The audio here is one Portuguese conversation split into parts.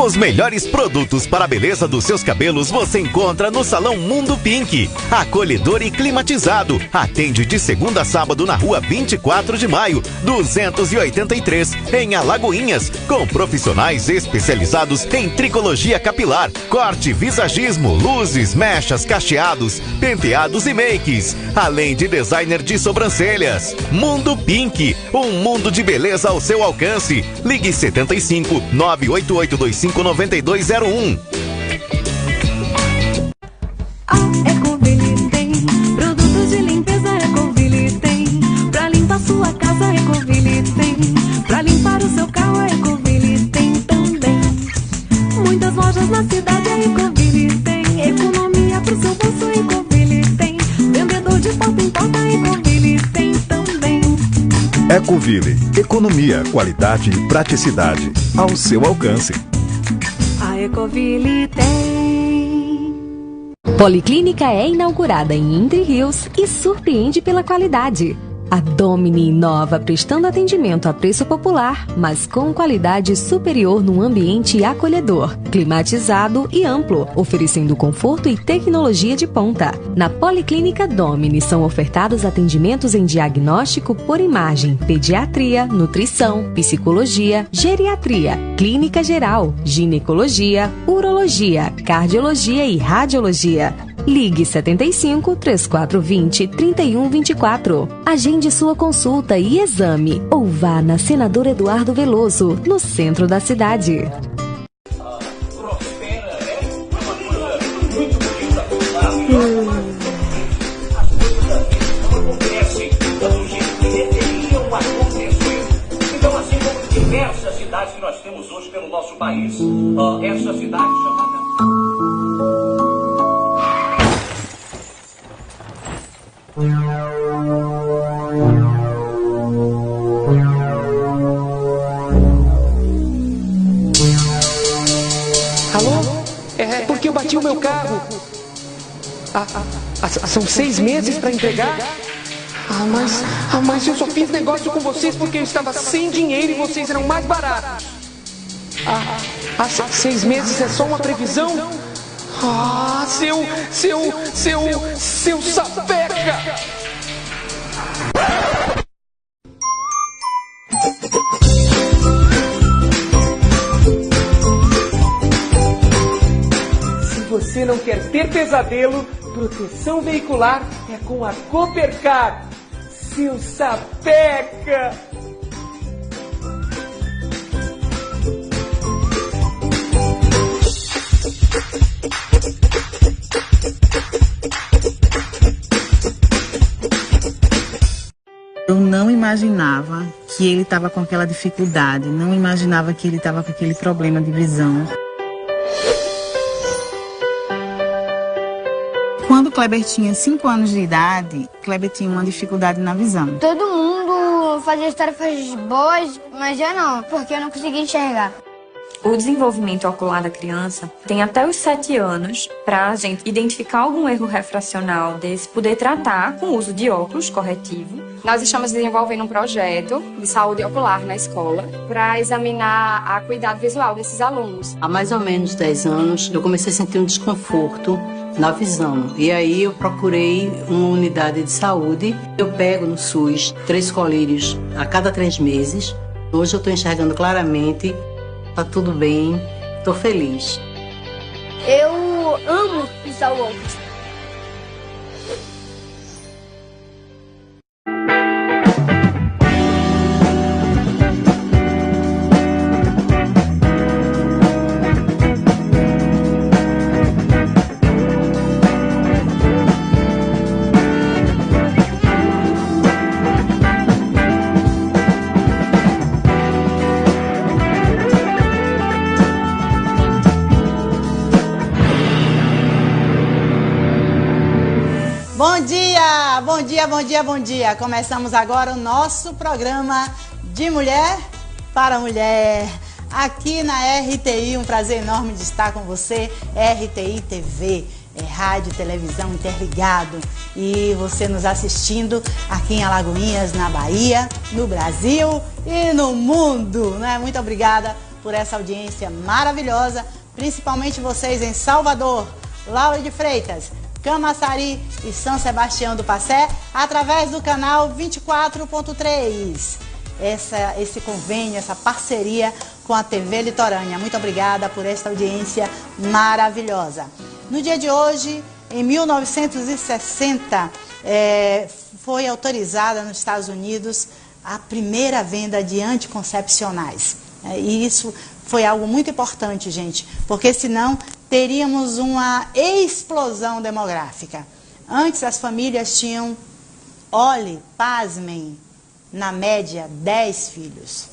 Os melhores produtos para a beleza dos seus cabelos você encontra no Salão Mundo Pink. Acolhedor e climatizado. Atende de segunda a sábado na rua 24 de maio, 283, em Alagoinhas. Com profissionais especializados em tricologia capilar, corte, visagismo, luzes, mechas, cacheados, penteados e makes. Além de designer de sobrancelhas. Mundo Pink. Um mundo de beleza ao seu alcance. Ligue 75 98825 9201. A Ecoville tem produtos de limpeza. Ecoville tem pra limpar sua casa. Ecoville tem pra limpar o seu carro. Ecoville tem também. Muitas lojas na cidade. A Ecoville tem economia pro seu bolso. Ecoville tem vendedor de porta em porta. Ecoville tem também. Ecoville, economia, qualidade e praticidade ao seu alcance. A Ecoville tem. Policlínica é inaugurada em Entre Rios e surpreende pela qualidade. A Domini inova prestando atendimento a preço popular, mas com qualidade superior num ambiente acolhedor, climatizado e amplo, oferecendo conforto e tecnologia de ponta. Na Policlínica Domini são ofertados atendimentos em diagnóstico por imagem, pediatria, nutrição, psicologia, geriatria, clínica geral, ginecologia, urologia, cardiologia e radiologia. Ligue 75 3420 3124. Agende sua consulta e exame ou vá na Senador Eduardo Veloso, no centro da cidade. Então, assim como diversas cidades que nós temos hoje pelo nosso país, essa cidade chamada... Alô? É porque eu bati o meu carro. São 6 meses para entregar? Mas eu só fiz negócio com vocês porque eu estava sem dinheiro e vocês eram mais baratos. 6 meses é só uma previsão? Seu sapeca! Se você não quer ter pesadelo, proteção veicular é com a Coopercar. Seu sapeca! Eu não imaginava que ele estava com aquela dificuldade, não imaginava que ele estava com aquele problema de visão. Quando Kleber tinha 5 anos de idade, Kleber tinha uma dificuldade na visão. Todo mundo fazia as tarefas boas, mas eu não, porque eu não conseguia enxergar. O desenvolvimento ocular da criança tem até os 7 anos para a gente identificar algum erro refracional desse, poder tratar com o uso de óculos corretivo. Nós estamos desenvolvendo um projeto de saúde ocular na escola para examinar a acuidade visual desses alunos. Há mais ou menos 10 anos eu comecei a sentir um desconforto na visão. E aí eu procurei uma unidade de saúde. Eu pego no SUS 3 colírios a cada 3 meses. Hoje eu estou enxergando claramente. Tá tudo bem, tô feliz. Eu amo usar o óculos. Bom dia. Começamos agora o nosso programa de Mulher para Mulher. Aqui na RTI, um prazer enorme de estar com você. RTI TV, rádio, televisão interligado. E você nos assistindo aqui em Alagoinhas, na Bahia, no Brasil e no mundo, né? Muito obrigada por essa audiência maravilhosa, principalmente vocês em Salvador, Laura de Freitas, Camaçari e São Sebastião do Passé, através do canal 24.3. Esse convênio, essa parceria com a TV Litorânea. Muito obrigada por esta audiência maravilhosa. No dia de hoje, em 1960, foi autorizada nos Estados Unidos a primeira venda de anticoncepcionais. E isso foi algo muito importante, gente, porque senão teríamos uma explosão demográfica. Antes as famílias tinham, olhe, pasmem, na média 10 filhos,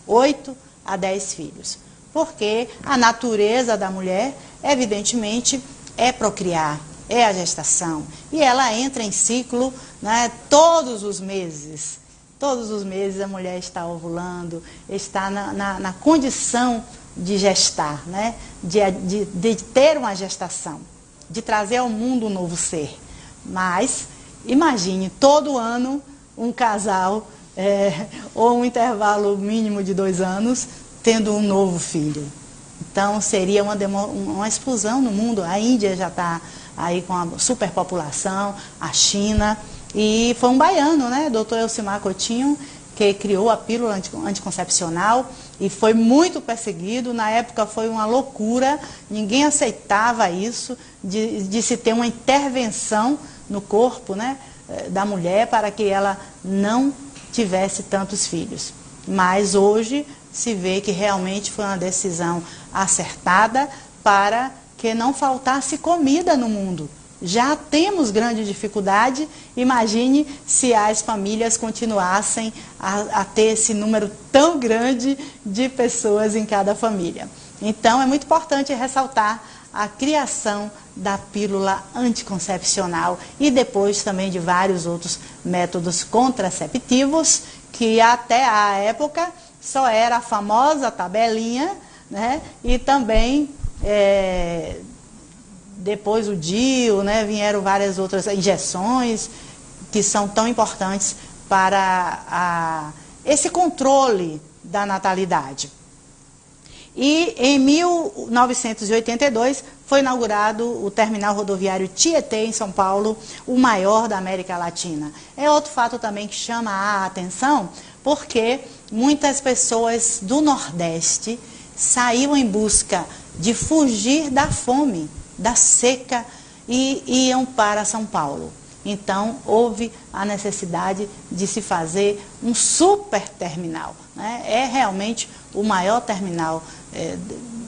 8 a 10 filhos. Porque a natureza da mulher, evidentemente, é procriar, é a gestação. E ela entra em ciclo, né, todos os meses. Todos os meses a mulher está ovulando, está na condição de gestar, né? de ter uma gestação, de trazer ao mundo um novo ser. Mas, imagine, todo ano um casal, ou um intervalo mínimo de 2 anos, tendo um novo filho. Então, seria uma explosão no mundo. A Índia já está aí com a superpopulação, a China. E foi um baiano, né, Dr. Elcimar Coutinho, que criou a pílula anticoncepcional e foi muito perseguido. Na época foi uma loucura, ninguém aceitava isso, de se ter uma intervenção no corpo, né, da mulher para que ela não tivesse tantos filhos. Mas hoje se vê que realmente foi uma decisão acertada para que não faltasse comida no mundo. Já temos grande dificuldade, imagine se as famílias continuassem a ter esse número tão grande de pessoas em cada família. Então é muito importante ressaltar a criação da pílula anticoncepcional e depois também de vários outros métodos contraceptivos, que até a época só era a famosa tabelinha, né? E também depois o DIU, né, vieram várias outras injeções que são tão importantes para esse controle da natalidade. E em 1982 foi inaugurado o terminal rodoviário Tietê, em São Paulo, o maior da América Latina. É outro fato também que chama a atenção, porque muitas pessoas do Nordeste saíam em busca de fugir da fome, da seca, e iam para São Paulo. Então, houve a necessidade de se fazer um super terminal, né? É realmente o maior terminal,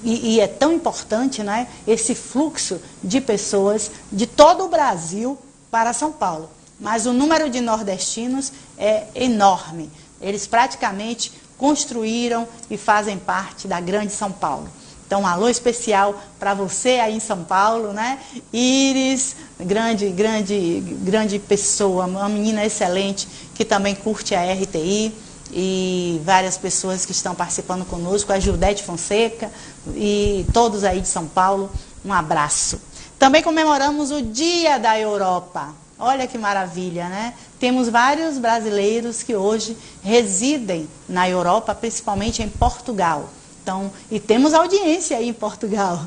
e é tão importante, né, esse fluxo de pessoas de todo o Brasil para São Paulo. Mas o número de nordestinos é enorme. Eles praticamente construíram e fazem parte da grande São Paulo. Então, um alô especial para você aí em São Paulo, né? Iris, grande pessoa, uma menina excelente que também curte a RTI, e várias pessoas que estão participando conosco, a Judete Fonseca e todos aí de São Paulo, um abraço. Também comemoramos o Dia da Europa. Olha que maravilha, né? Temos vários brasileiros que hoje residem na Europa, principalmente em Portugal. Então, e temos audiência aí em Portugal.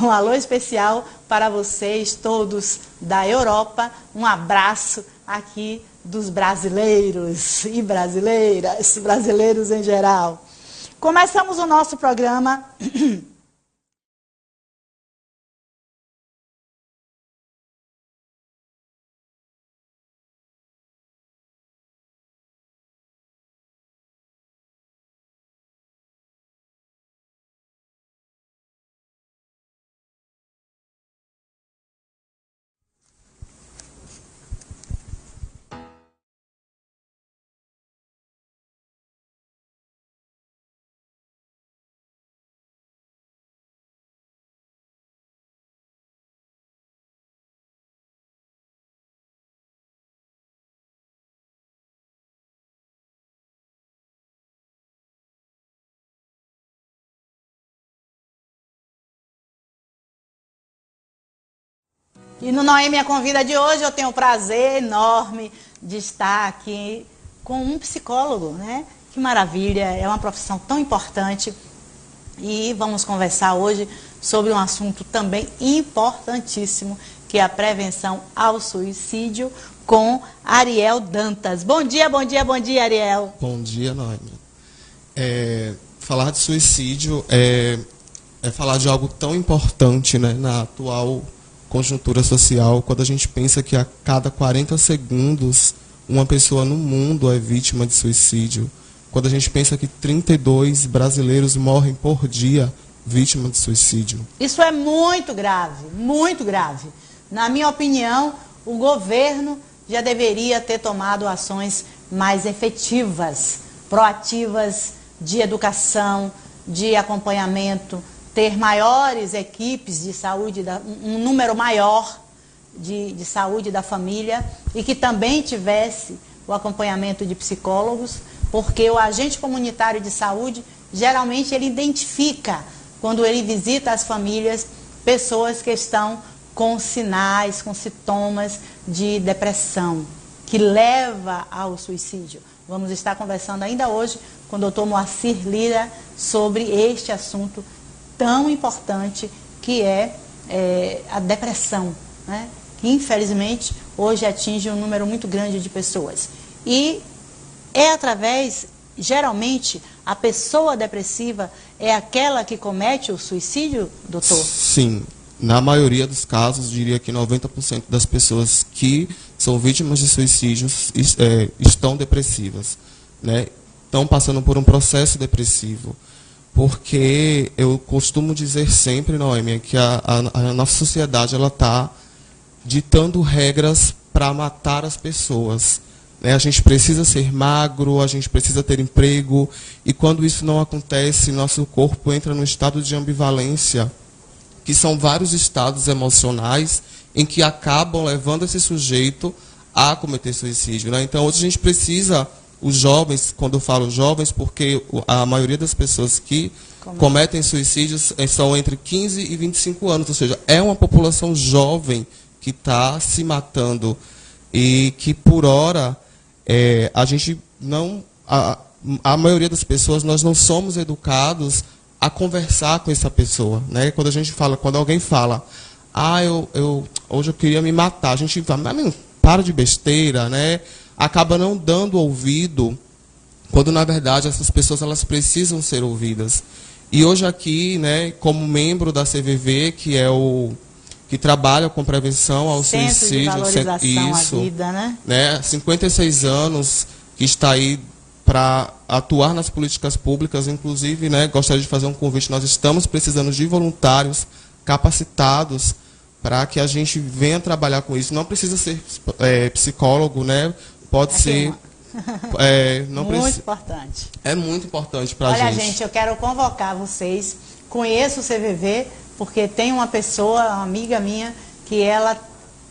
Um alô especial para vocês todos da Europa. Um abraço aqui dos brasileiros e brasileiras, brasileiros em geral. Começamos o nosso programa E no Noêmia Convida de hoje eu tenho o prazer enorme de estar aqui com um psicólogo, né? Que maravilha, é uma profissão tão importante E vamos conversar hoje sobre um assunto também importantíssimo, que é a prevenção ao suicídio, com Ariel Dantas. Bom dia, bom dia, bom dia, Ariel. Bom dia, Noemi. Falar de suicídio é falar de algo tão importante, né, na atual conjuntura social, quando a gente pensa que a cada 40 segundos uma pessoa no mundo é vítima de suicídio, quando a gente pensa que 32 brasileiros morrem por dia vítima de suicídio. Isso é muito grave, muito grave. Na minha opinião, o governo já deveria ter tomado ações mais efetivas, proativas, de educação, de acompanhamento, ter maiores equipes de saúde, um número maior de saúde da família, e que também tivesse o acompanhamento de psicólogos, porque o agente comunitário de saúde, geralmente ele identifica, quando ele visita as famílias, pessoas que estão com sinais, com sintomas de depressão, que leva ao suicídio. Vamos estar conversando ainda hoje com o doutor Moacir Lira sobre este assunto tão importante que é a depressão, né? Que infelizmente hoje atinge um número muito grande de pessoas. E é através, geralmente, a pessoa depressiva é aquela que comete o suicídio, doutor? Sim. Na maioria dos casos, diria que 90% das pessoas que são vítimas de suicídios estão depressivas, né? Estão passando por um processo depressivo. Porque eu costumo dizer sempre, Noemi, que a nossa sociedade está ditando regras para matar as pessoas. A gente precisa ser magro, a gente precisa ter emprego, e quando isso não acontece, nosso corpo entra num estado de ambivalência, que são vários estados emocionais em que acabam levando esse sujeito a cometer suicídio, né? Então, hoje a gente precisa, os jovens, quando eu falo jovens, porque a maioria das pessoas que cometem suicídios são entre 15 e 25 anos, ou seja, é uma população jovem que está se matando e que, por hora, a gente não... A maioria das pessoas, nós não somos educados a conversar com essa pessoa, né? Quando alguém fala, hoje eu queria me matar, a gente fala, mas para de besteira, né? Acaba não dando ouvido, quando na verdade essas pessoas elas precisam ser ouvidas. E hoje aqui, né, como membro da CVV, que é que trabalha com prevenção ao suicídio, à vida, né? 56 anos que está aí para atuar nas políticas públicas, inclusive, né, gostaria de fazer um convite, nós estamos precisando de voluntários capacitados para que a gente venha trabalhar com isso. Não precisa ser psicólogo, né? Pode ser... muito importante. É muito importante para a gente. Olha, gente, eu quero convocar vocês, conheço o CVV, porque tem uma pessoa, uma amiga minha, que ela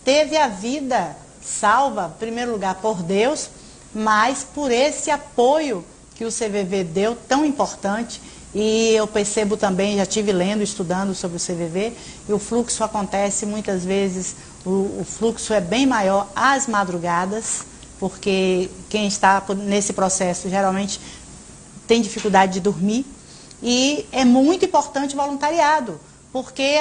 teve a vida salva, em primeiro lugar, por Deus, mas por esse apoio que o CVV deu, tão importante. E eu percebo também, já estive lendo, estudando sobre o CVV, e o fluxo acontece muitas vezes, o fluxo é bem maior às madrugadas, porque quem está nesse processo geralmente tem dificuldade de dormir. E é muito importante o voluntariado, porque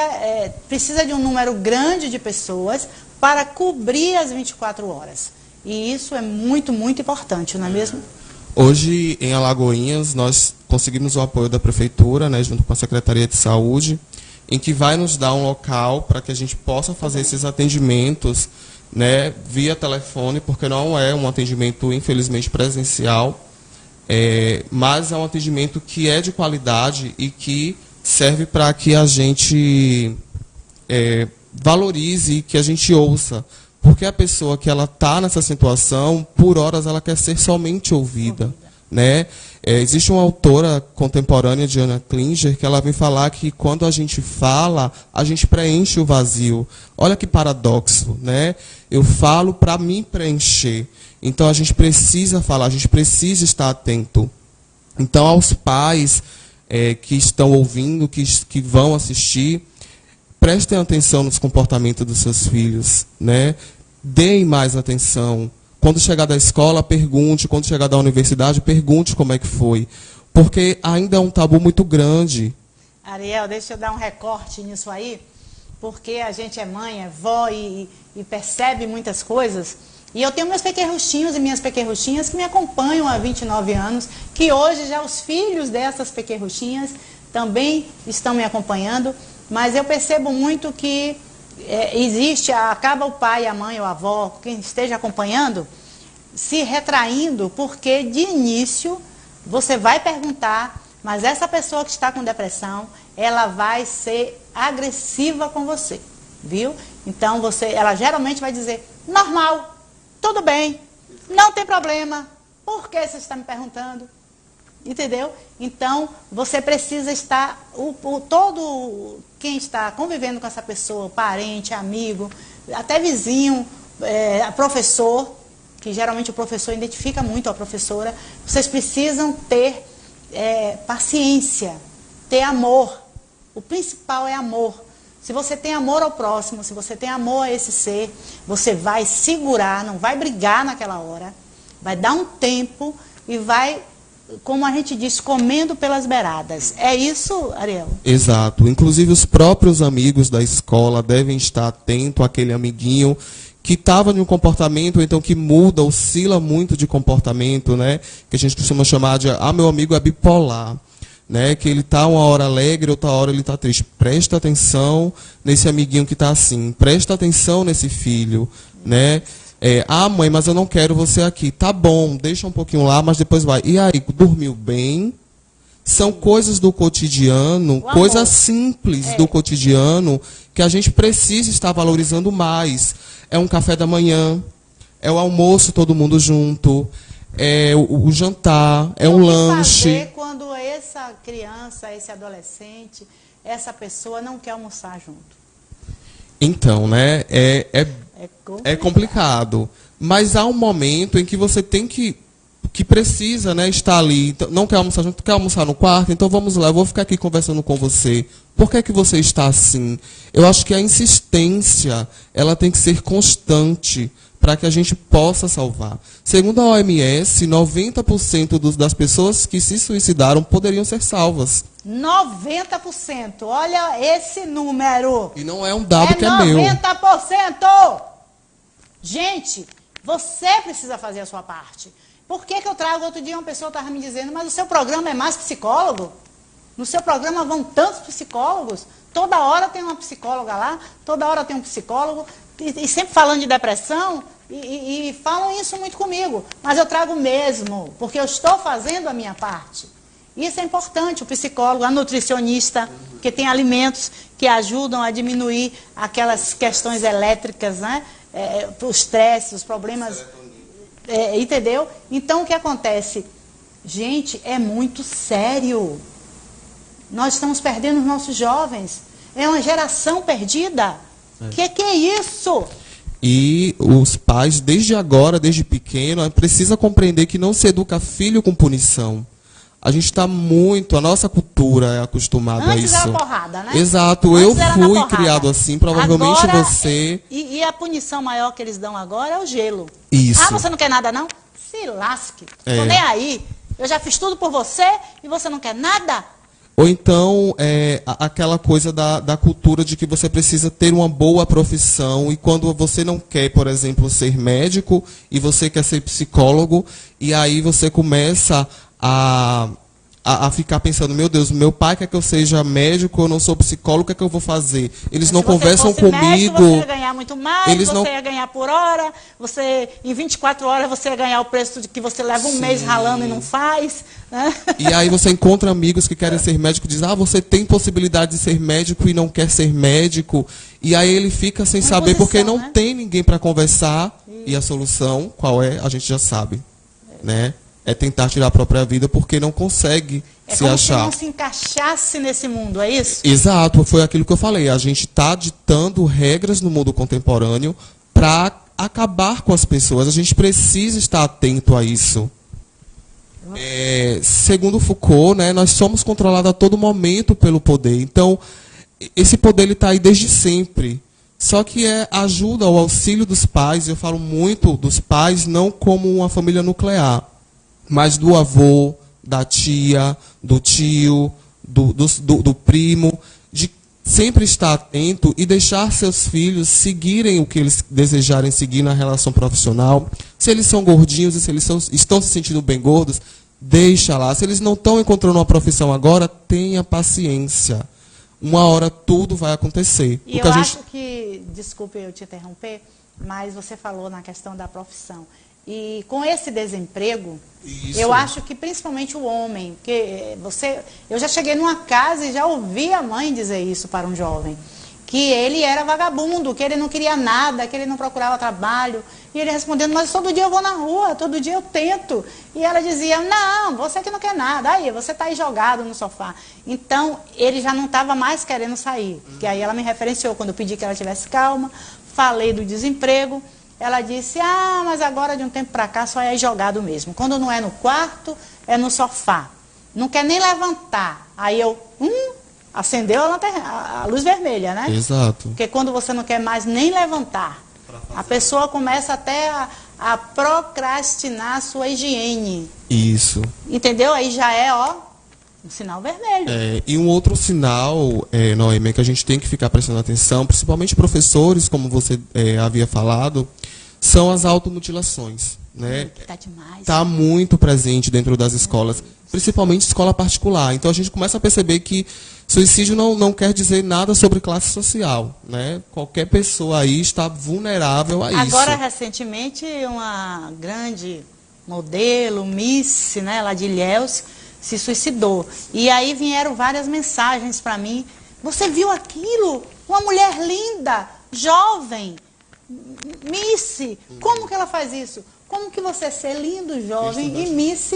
precisa de um número grande de pessoas para cobrir as 24 horas. E isso é muito, muito importante, não é mesmo? Hoje, em Alagoinhas, nós conseguimos o apoio da Prefeitura, né, junto com a Secretaria de Saúde, em que vai nos dar um local para que a gente possa fazer esses atendimentos, né, via telefone, porque não é um atendimento, infelizmente, presencial, mas é um atendimento que é de qualidade e que serve para que a gente valorize e que a gente ouça. Porque a pessoa que ela está nessa situação, por horas ela quer ser somente ouvida, né? Existe uma autora contemporânea, Diana Klinger, que ela vem falar que quando a gente fala, a gente preenche o vazio. Olha que paradoxo, né? Eu falo para me preencher. Então a gente precisa falar, a gente precisa estar atento. Então aos pais que estão ouvindo, que vão assistir, prestem atenção nos comportamentos dos seus filhos, né? Deem mais atenção. Quando chegar da escola, pergunte. Quando chegar da universidade, pergunte como é que foi. Porque ainda é um tabu muito grande. Ariel, deixa eu dar um recorte nisso aí, porque a gente é mãe, é vó e percebe muitas coisas. E eu tenho meus pequerruchinhos e minhas pequerruchinhas que me acompanham há 29 anos, que hoje já os filhos dessas pequerruchinhas também estão me acompanhando, mas eu percebo muito que acaba o pai, a mãe ou a avó, quem esteja acompanhando, se retraindo, porque de início você vai perguntar, mas essa pessoa que está com depressão, ela vai ser agressiva com você, viu? Então ela geralmente vai dizer, normal, tudo bem, não tem problema, por que você está me perguntando? Entendeu? Então, você precisa estar, todo quem está convivendo com essa pessoa, parente, amigo, até vizinho, professor, que geralmente o professor identifica muito a professora, vocês precisam ter paciência, ter amor. O principal é amor. Se você tem amor ao próximo, se você tem amor a esse ser, você vai segurar, não vai brigar naquela hora, vai dar um tempo e vai, como a gente diz, comendo pelas beiradas. É isso, Ariel? Exato. Inclusive os próprios amigos da escola devem estar atentos àquele amiguinho que estava em um comportamento, então que muda, oscila muito de comportamento, né? Que a gente costuma chamar de, meu amigo é bipolar, né? Que ele está uma hora alegre, outra hora ele está triste. Presta atenção nesse amiguinho que está assim, presta atenção nesse filho, né? Mãe, mas eu não quero você aqui. Tá bom, deixa um pouquinho lá, mas depois vai. E aí, dormiu bem? São coisas do cotidiano, coisas simples do cotidiano, que a gente precisa estar valorizando mais. É um café da manhã, é o almoço todo mundo junto, é o jantar, é um lanche. O que fazer quando essa criança, esse adolescente, essa pessoa não quer almoçar junto? Então, né, é complicado. Mas há um momento em que você tem que precisa, né, estar ali. Então, não quer almoçar junto, quer almoçar no quarto? Então vamos lá, eu vou ficar aqui conversando com você. Por que é que você está assim? Eu acho que a insistência, ela tem que ser constante para que a gente possa salvar. Segundo a OMS, 90% das pessoas que se suicidaram poderiam ser salvas. 90%, olha esse número. E não é um dado que é meu. 90%! Gente, você precisa fazer a sua parte. Por que eu trago? Outro dia uma pessoa estava me dizendo, mas o seu programa é mais psicólogo? No seu programa vão tantos psicólogos? Toda hora tem uma psicóloga lá, toda hora tem um psicólogo, e sempre falando de depressão, e falam isso muito comigo. Mas eu trago mesmo, porque eu estou fazendo a minha parte. Isso é importante, o psicólogo, a nutricionista, que tem alimentos que ajudam a diminuir aquelas questões elétricas, né? O estresse, os problemas... entendeu? Então, o que acontece? Gente, é muito sério. Nós estamos perdendo os nossos jovens. É uma geração perdida. Que é isso? E os pais, desde agora, desde pequeno, precisa compreender que não se educa filho com punição. A gente está muito, a nossa cultura é acostumada a isso. Antes era porrada, né? Exato, eu fui criado assim, provavelmente agora, você... E a punição maior que eles dão agora é o gelo. Isso. Você não quer nada não? Se lasque, tô nem aí. Eu já fiz tudo por você e você não quer nada? Ou então, aquela coisa da cultura de que você precisa ter uma boa profissão e quando você não quer, por exemplo, ser médico e você quer ser psicólogo, e aí você começa a ficar pensando, meu Deus, meu pai quer que eu seja médico, eu não sou psicólogo, o que é que eu vou fazer? Eles não conversam comigo. Médico, você ia ganhar muito mais, ia ganhar por hora, em 24 horas você ia ganhar o preço de que você leva um mês ralando e não faz. Né? E aí você encontra amigos que querem ser médico e diz, você tem possibilidade de ser médico e não quer ser médico. E aí ele fica sem saber porque não tem ninguém para conversar. E a solução, qual é? A gente já sabe, né? É tentar tirar a própria vida porque não consegue se achar. Se não se encaixasse nesse mundo, é isso? Exato, foi aquilo que eu falei. A gente está ditando regras no mundo contemporâneo para acabar com as pessoas. A gente precisa estar atento a isso. Segundo Foucault, né, nós somos controlados a todo momento pelo poder. Então, esse poder está aí desde sempre. Só que ajuda, o auxílio dos pais, eu falo muito dos pais não como uma família nuclear, mas do avô, da tia, do tio, do primo, de sempre estar atento e deixar seus filhos seguirem o que eles desejarem seguir na relação profissional. Se eles são gordinhos e se eles estão se sentindo bem gordos, deixa lá. Se eles não estão encontrando uma profissão agora, tenha paciência. Uma hora tudo vai acontecer. E eu acho que, desculpe eu te interromper, mas você falou na questão da profissão. E com esse desemprego, eu acho que principalmente o homem, porque eu já cheguei numa casa e já ouvi a mãe dizer isso para um jovem, que ele era vagabundo, que ele não queria nada, que ele não procurava trabalho, e ele respondendo, mas todo dia eu vou na rua, todo dia eu tento. E ela dizia, não, você que não quer nada, aí você está aí jogado no sofá. Então, ele já não estava mais querendo sair, que aí ela me referenciou, quando eu pedi que ela tivesse calma, falei do desemprego. Ela disse, mas agora de um tempo para cá só é jogado mesmo. Quando não é no quarto, é no sofá. Não quer nem levantar. Aí eu, acendeu a luz vermelha, né? Exato. Porque quando você não quer mais nem levantar, a pessoa começa até a procrastinar a sua higiene. Isso. Entendeu? Aí já é, um sinal vermelho. E um outro sinal, Noemi, que a gente tem que ficar prestando atenção, principalmente professores, como você havia falado, são as automutilações. Né? Tá demais. Está muito presente dentro das escolas, principalmente escola particular. Então a gente começa a perceber que suicídio não quer dizer nada sobre classe social. Né? Qualquer pessoa aí está vulnerável a isso. Agora, recentemente, uma grande modelo, Miss, né, lá de Ilhéus, se suicidou. E aí vieram várias mensagens para mim. Você viu aquilo? Uma mulher linda, jovem, Miss. Como que ela faz isso? Como que você ser lindo, jovem e Miss,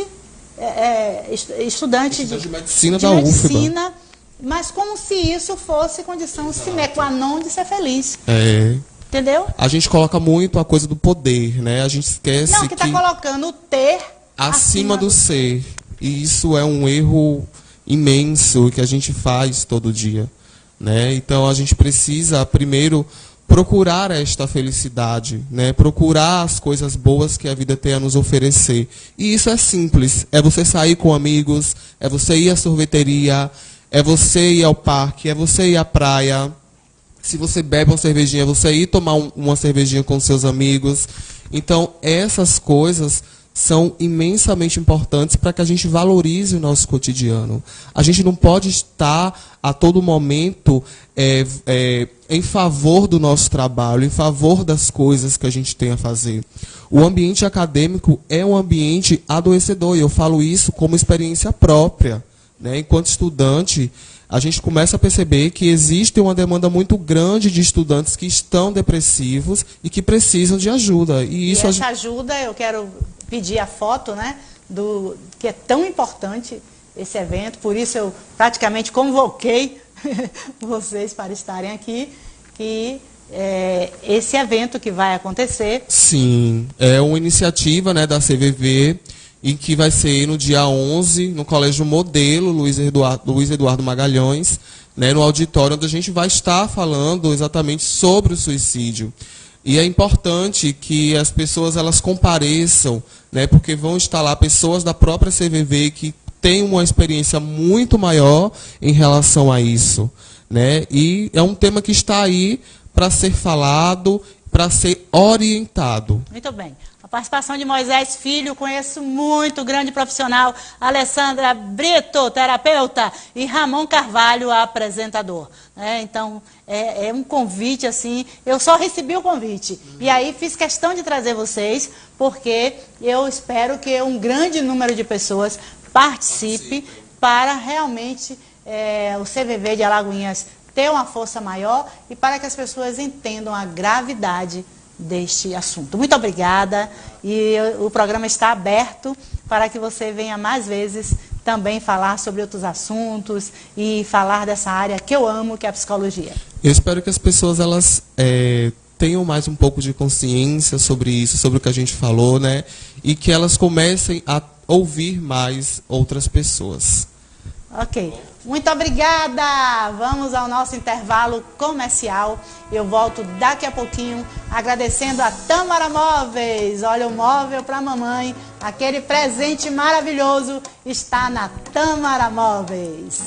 estudante de medicina da UFBA. Mas como se isso fosse condição sine qua non de ser feliz. Entendeu? A gente coloca muito a coisa do poder, né? A gente esquece que está colocando o ter acima do ser. E isso é um erro imenso que a gente faz todo dia. Né? Então a gente precisa primeiro procurar esta felicidade, né? Procurar as coisas boas que a vida tem a nos oferecer. E isso é simples, é você sair com amigos, é você ir à sorveteria, é você ir ao parque, é você ir à praia. Se você bebe uma cervejinha, é você ir tomar uma cervejinha com seus amigos. Então essas coisas são imensamente importantes para que a gente valorize o nosso cotidiano. A gente não pode estar a todo momento em favor do nosso trabalho, em favor das coisas que a gente tem a fazer. O ambiente acadêmico é um ambiente adoecedor, e eu falo isso como experiência própria. Né? Enquanto estudante, a gente começa a perceber que existe uma demanda muito grande de estudantes que estão depressivos e que precisam de ajuda. E essa ajuda, eu quero pedir a foto, né, que é tão importante esse evento, por isso eu praticamente convoquei vocês para estarem aqui, e esse evento que vai acontecer. Sim, é uma iniciativa, né, da CVV, e que vai ser no dia 11, no Colégio Modelo, Luiz Eduardo Magalhães, né, no auditório, onde a gente vai estar falando exatamente sobre o suicídio. E é importante que as pessoas elas compareçam, né, porque vão estar lá pessoas da própria CVV que têm uma experiência muito maior em relação a isso. Né? E é um tema que está aí para ser falado, para ser orientado. Muito bem. A participação de Moisés Filho, conheço muito, grande profissional, Alessandra Brito, terapeuta, e Ramon Carvalho, apresentador. Então, é um convite, assim, eu só recebi o convite. E aí fiz questão de trazer vocês, porque eu espero que um grande número de pessoas participe para realmente o CVV de Alagoinhas ter uma força maior e para que as pessoas entendam a gravidade deste assunto. Muito obrigada, e o programa está aberto para que você venha mais vezes também falar sobre outros assuntos e falar dessa área que eu amo, que é a psicologia. Eu espero que as pessoas elas tenham mais um pouco de consciência sobre isso, sobre o que a gente falou, né? E que elas comecem a ouvir mais outras pessoas. Ok. Muito obrigada! Vamos ao nosso intervalo comercial. Eu volto daqui a pouquinho agradecendo a Tâmara Móveis. Olha, o móvel para a mamãe, aquele presente maravilhoso está na Tâmara Móveis.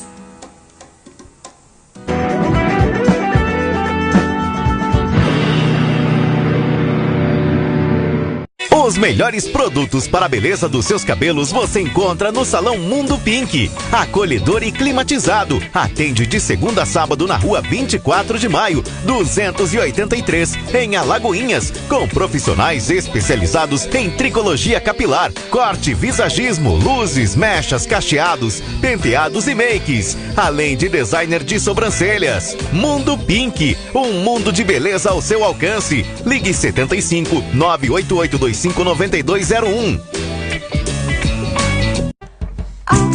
Os melhores produtos para a beleza dos seus cabelos você encontra no Salão Mundo Pink. Acolhedor e climatizado. Atende de segunda a sábado na rua 24 de maio, 283, em Alagoinhas, com profissionais especializados em tricologia capilar, corte, visagismo, luzes, mechas, cacheados, penteados e makes, além de designer de sobrancelhas. Mundo Pink, um mundo de beleza ao seu alcance. Ligue 75 98825 9201.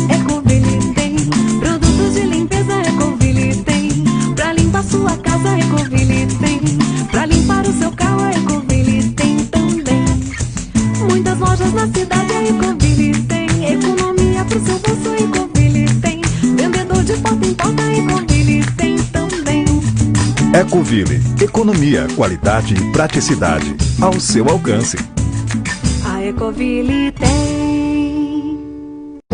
Ecoville tem produtos de limpeza. Ecoville tem pra limpar sua casa. Ecoville tem pra limpar o seu carro. Ecoville tem também muitas lojas na cidade. Ecoville tem economia pro seu bolso. Ecoville tem vendedor de porta em porta. Ecoville tem também. Ecoville, economia, qualidade e praticidade ao seu alcance. A Ecoville tem.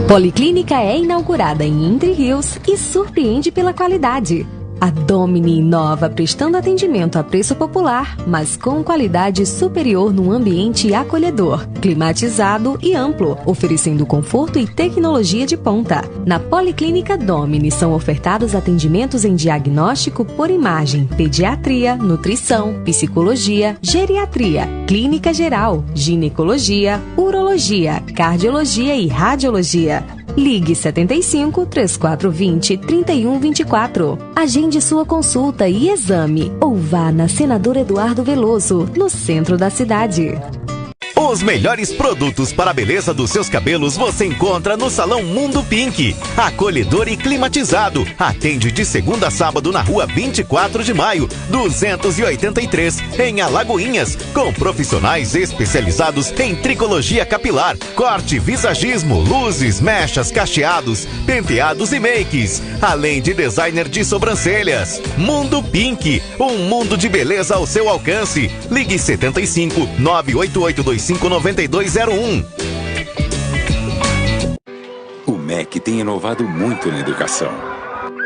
Policlínica é inaugurada em Entre Rios e surpreende pela qualidade. A Domini inova prestando atendimento a preço popular, mas com qualidade superior num ambiente acolhedor, climatizado e amplo, oferecendo conforto e tecnologia de ponta. Na Policlínica Domini são ofertados atendimentos em diagnóstico por imagem, pediatria, nutrição, psicologia, geriatria, clínica geral, ginecologia, urologia, cardiologia e radiologia. Ligue 75 3420 3124. Agende sua consulta e exame ou vá na Senador Eduardo Veloso, no centro da cidade. Os melhores produtos para a beleza dos seus cabelos você encontra no Salão Mundo Pink. Acolhedor e climatizado. Atende de segunda a sábado na rua 24 de maio, 283, em Alagoinhas, com profissionais especializados em tricologia capilar, corte, visagismo, luzes, mechas, cacheados, penteados e makes, além de designer de sobrancelhas. Mundo Pink, um mundo de beleza ao seu alcance. Ligue 75 98825 9201. O MEC tem inovado muito na educação.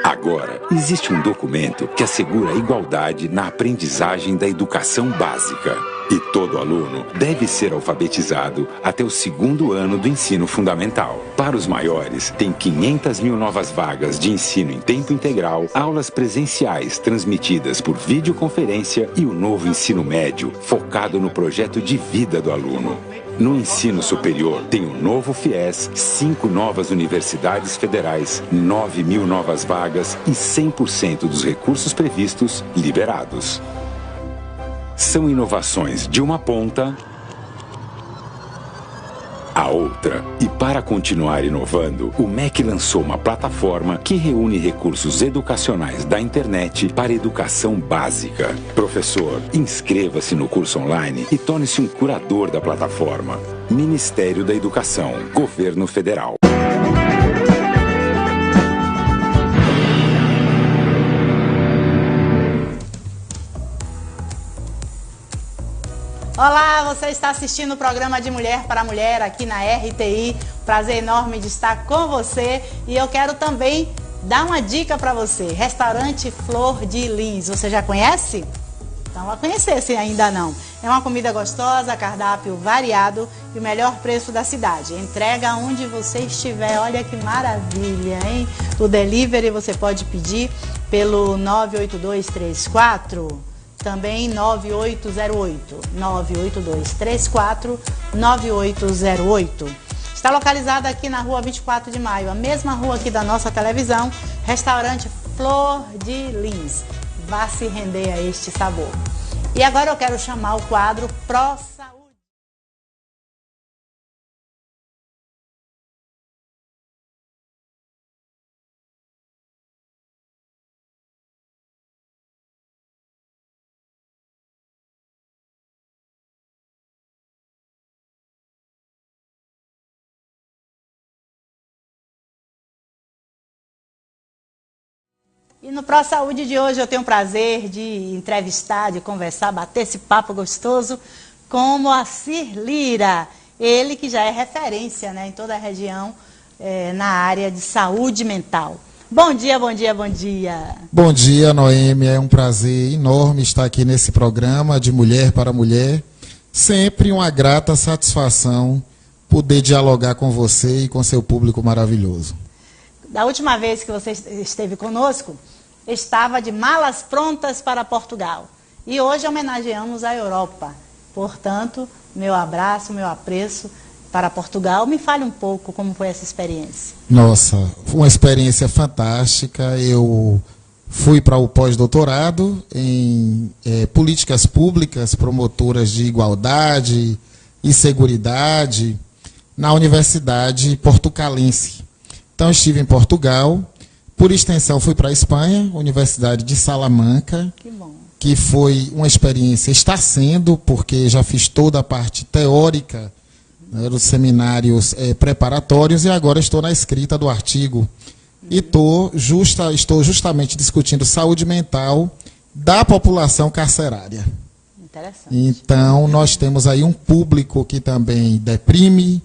Agora, existe um documento que assegura a igualdade na aprendizagem da educação básica. E todo aluno deve ser alfabetizado até o 2º ano do ensino fundamental. Para os maiores, tem 500 mil novas vagas de ensino em tempo integral, aulas presenciais transmitidas por videoconferência e o novo ensino médio, focado no projeto de vida do aluno. No ensino superior, tem o novo FIES, 5 novas universidades federais, 9 mil novas vagas e 100% dos recursos previstos liberados. São inovações de uma ponta à outra. E para continuar inovando, o MEC lançou uma plataforma que reúne recursos educacionais da internet para educação básica. Professor, inscreva-se no curso online e torne-se um curador da plataforma. Ministério da Educação, Governo Federal. Olá, você está assistindo o programa de Mulher para Mulher aqui na RTI. Prazer enorme de estar com você. E eu quero também dar uma dica para você. Restaurante Flor de Lis. Você já conhece? Então vai conhecer se ainda não. É uma comida gostosa, cardápio variado e o melhor preço da cidade. Entrega onde você estiver. Olha que maravilha, hein? O delivery você pode pedir pelo 98234... Também 9808, 98234-9808. Está localizada aqui na rua 24 de maio, a mesma rua aqui da nossa televisão, restaurante Flor de Lis. Vá se render a este sabor. E agora eu quero chamar o quadro Pró Saúde. E no Pró Saúde de hoje eu tenho o prazer de entrevistar, de conversar, bater esse papo gostoso com Moacir Lira. Ele que já é referência, né, em toda a região na área de saúde mental. Bom dia, bom dia, bom dia. Bom dia, Noêmia. É um prazer enorme estar aqui nesse programa de Mulher para Mulher. Sempre uma grata satisfação poder dialogar com você e com seu público maravilhoso. Da última vez que você esteve conosco, estava de malas prontas para Portugal. E hoje homenageamos a Europa. Portanto, meu abraço, meu apreço para Portugal. Me fale um pouco como foi essa experiência. Nossa, foi uma experiência fantástica. Eu fui para o pós-doutorado em políticas públicas, promotoras de igualdade e seguridade, na Universidade Portucalense. Então, estive em Portugal. Por extensão, fui para a Espanha, Universidade de Salamanca. Que bom. Que foi uma experiência, está sendo, porque já fiz toda a parte teórica, né, dos seminários preparatórios, e agora estou na escrita do artigo. E estou justamente discutindo saúde mental da população carcerária. Interessante. Então, nós temos aí um público que também deprime,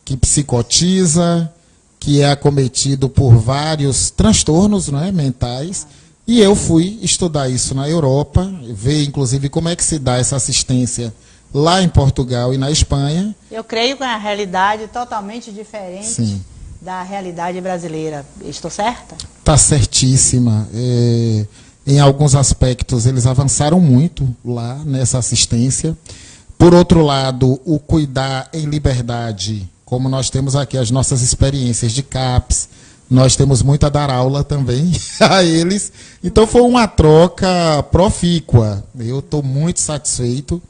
que psicotiza, que é acometido por vários transtornos, né, mentais. E eu fui estudar isso na Europa, ver inclusive como é que se dá essa assistência lá em Portugal e na Espanha. Eu creio que é uma realidade totalmente diferente. Sim. Da realidade brasileira. Estou certa? Está certíssima. Em alguns aspectos eles avançaram muito lá nessa assistência. Por outro lado, o cuidar em liberdade, como nós temos aqui as nossas experiências de CAPS, nós temos muito a dar aula também a eles. Então foi uma troca profícua. Eu estou muito satisfeito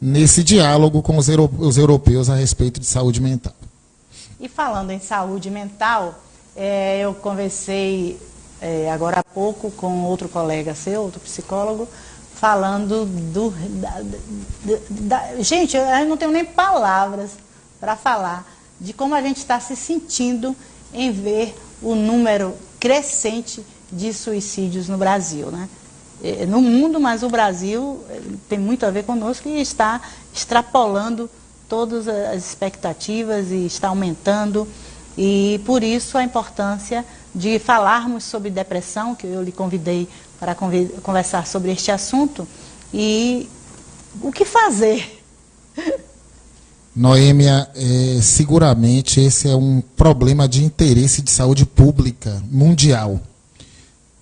nesse diálogo com os europeus a respeito de saúde mental. E falando em saúde mental, eu conversei agora há pouco com outro colega seu, outro psicólogo, falando gente, eu não tenho nem palavras para falar de como a gente está se sentindo em ver o número crescente de suicídios no Brasil, né? No mundo, mas o Brasil tem muito a ver conosco e está extrapolando todas as expectativas e está aumentando. E por isso a importância de falarmos sobre depressão, que eu lhe convidei para conversar sobre este assunto, e o que fazer. Noêmia, seguramente esse é um problema de interesse de saúde pública mundial.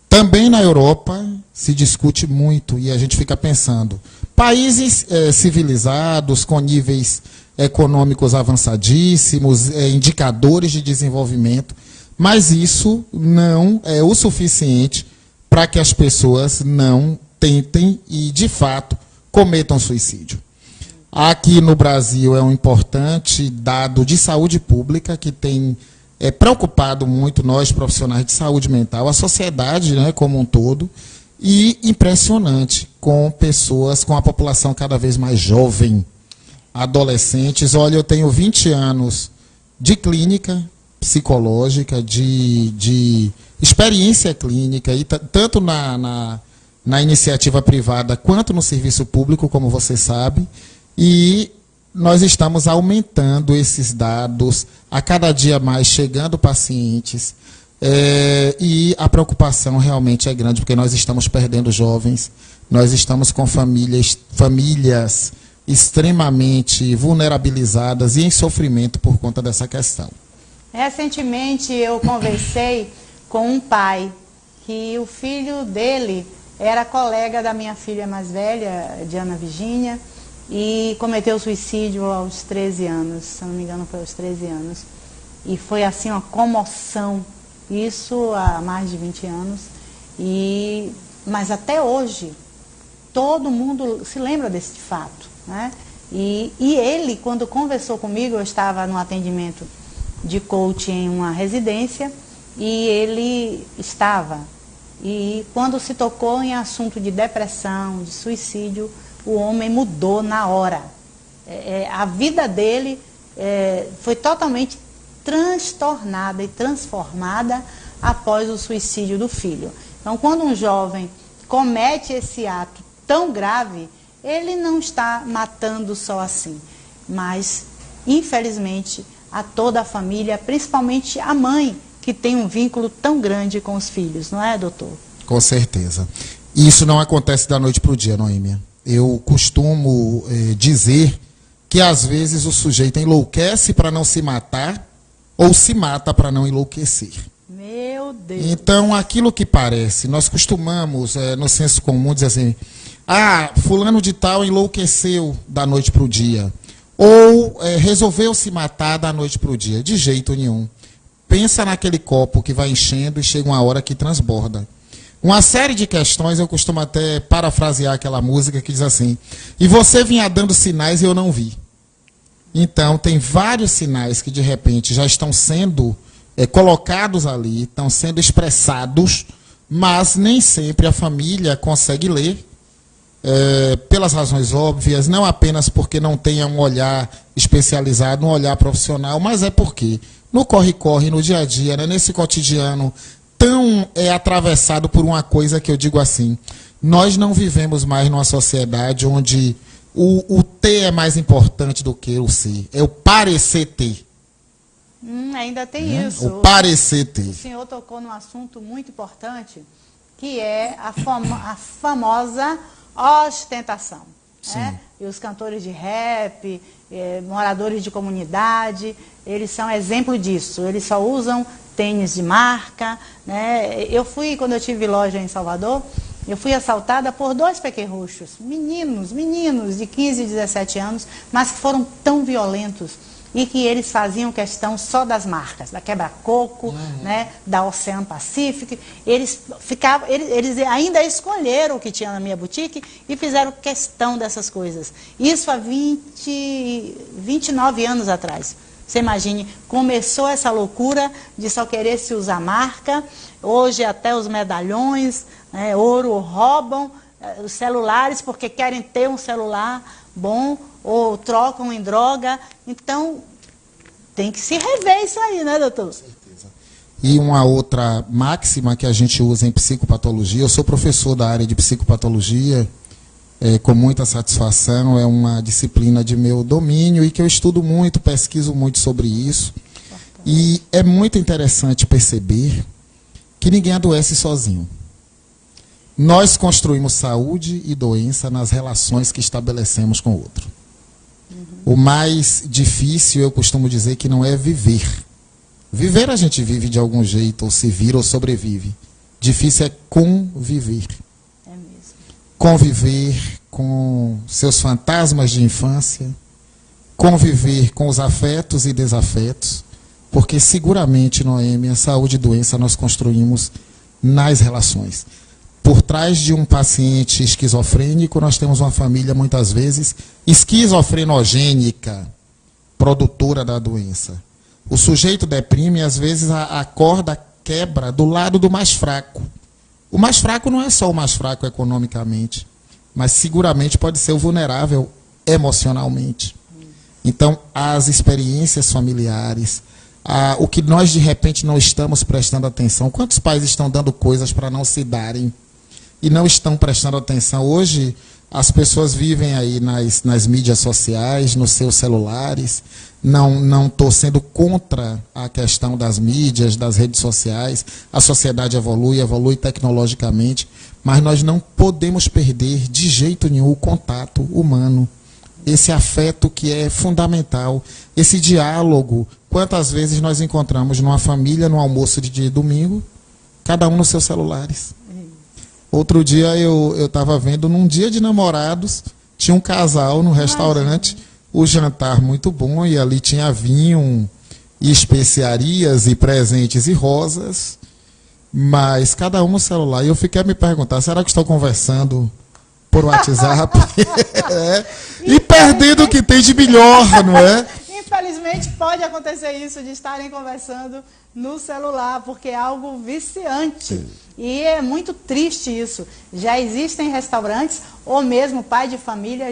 Também na Europa se discute muito e a gente fica pensando, países civilizados, com níveis econômicos avançadíssimos, indicadores de desenvolvimento, mas isso não é o suficiente para que as pessoas não tentem e, de fato, cometam suicídio. Aqui no Brasil é um importante dado de saúde pública que tem preocupado muito nós, profissionais de saúde mental, a sociedade, né, como um todo, e impressionante com pessoas, com a população cada vez mais jovem, adolescentes. Olha, eu tenho 20 anos de clínica psicológica, de experiência clínica, e tanto na iniciativa privada quanto no serviço público, como você sabe, e nós estamos aumentando esses dados, a cada dia mais chegando pacientes, e a preocupação realmente é grande, porque nós estamos perdendo jovens, nós estamos com famílias extremamente vulnerabilizadas e em sofrimento por conta dessa questão. Recentemente eu conversei com um pai, que o filho dele era colega da minha filha mais velha, Diana Virgínia, e cometeu suicídio aos 13 anos, se não me engano foi aos 13 anos. E foi assim uma comoção, isso há mais de 20 anos, mas até hoje todo mundo se lembra desse fato, né? E ele, quando conversou comigo, eu estava no atendimento de coaching em uma residência, e ele estava, e quando se tocou em assunto de depressão, de suicídio, o homem mudou na hora. A vida dele foi totalmente transtornada e transformada após o suicídio do filho. Então, quando um jovem comete esse ato tão grave, ele não está matando só assim, mas, infelizmente, a toda a família, principalmente a mãe, que tem um vínculo tão grande com os filhos, não é, doutor? Com certeza. E isso não acontece da noite para o dia, Noêmia. Eu costumo dizer que às vezes o sujeito enlouquece para não se matar ou se mata para não enlouquecer. Meu Deus. Então, aquilo que parece, nós costumamos, no senso comum, dizer assim, fulano de tal enlouqueceu da noite para o dia, ou resolveu se matar da noite para o dia. De jeito nenhum. Pensa naquele copo que vai enchendo e chega uma hora que transborda. Uma série de questões, eu costumo até parafrasear aquela música que diz assim, e você vinha dando sinais e eu não vi. Então, tem vários sinais que, de repente, já estão sendo colocados ali, estão sendo expressados, mas nem sempre a família consegue ler, pelas razões óbvias, não apenas porque não tenha um olhar especializado, um olhar profissional, mas é porque no corre-corre, no dia a dia, né, nesse cotidiano tão atravessado por uma coisa que eu digo assim, nós não vivemos mais numa sociedade onde o ter é mais importante do que o ser, é o parecer ter. Ainda tem isso. O parecer ter. O senhor tocou num assunto muito importante, que é a famosa ostentação. Né? E os cantores de rap, moradores de comunidade, eles são exemplo disso. Eles só usam tênis de marca. Né? Quando eu tive loja em Salvador, eu fui assaltada por 2 pequerruchos, meninos de 15 e 17 anos, mas que foram tão violentos e que eles faziam questão só das marcas, da Quebra-Coco, né, da Oceano Pacific. Eles ainda escolheram o que tinha na minha boutique e fizeram questão dessas coisas. Isso há 29 anos atrás. Você imagine, começou essa loucura de só querer se usar marca, hoje até os medalhões, né, ouro roubam, os celulares porque querem ter um celular bom, ou trocam em droga. Então, tem que se rever isso aí, né, doutor? Com certeza. E uma outra máxima que a gente usa em psicopatologia, eu sou professor da área de psicopatologia, com muita satisfação, é uma disciplina de meu domínio e que eu estudo muito, pesquiso muito sobre isso. E é muito interessante perceber que ninguém adoece sozinho. Nós construímos saúde e doença nas relações que estabelecemos com o outro. O mais difícil, eu costumo dizer, que não é viver. Viver a gente vive de algum jeito, ou se vira ou sobrevive. Difícil é conviver. É mesmo. Conviver com seus fantasmas de infância, conviver com os afetos e desafetos, porque seguramente, Noêmia, saúde e doença nós construímos nas relações. Por trás de um paciente esquizofrênico, nós temos uma família, muitas vezes, esquizofrenogênica, produtora da doença. O sujeito deprime, às vezes a corda quebra do lado do mais fraco. O mais fraco não é só o mais fraco economicamente, mas seguramente pode ser o vulnerável emocionalmente. Então, as experiências familiares, o que nós de repente não estamos prestando atenção, quantos pais estão dando coisas para não se darem e não estão prestando atenção? Hoje, as pessoas vivem aí nas mídias sociais, nos seus celulares. Não estou sendo contra a questão das mídias, das redes sociais. A sociedade evolui tecnologicamente, mas nós não podemos perder de jeito nenhum o contato humano, esse afeto que é fundamental, esse diálogo. Quantas vezes nós encontramos numa família, no almoço de domingo, cada um nos seus celulares. Outro dia eu estava vendo, num dia de namorados, tinha um casal no restaurante, o jantar muito bom, e ali tinha vinho, e especiarias, e presentes, e rosas, mas cada um no celular. E eu fiquei a me perguntar, será que estou conversando por WhatsApp? E perdendo o que tem de melhor, não é? Infelizmente pode acontecer isso, de estarem conversando no celular, porque é algo viciante. E é muito triste isso. Já existem restaurantes, ou mesmo pai de família,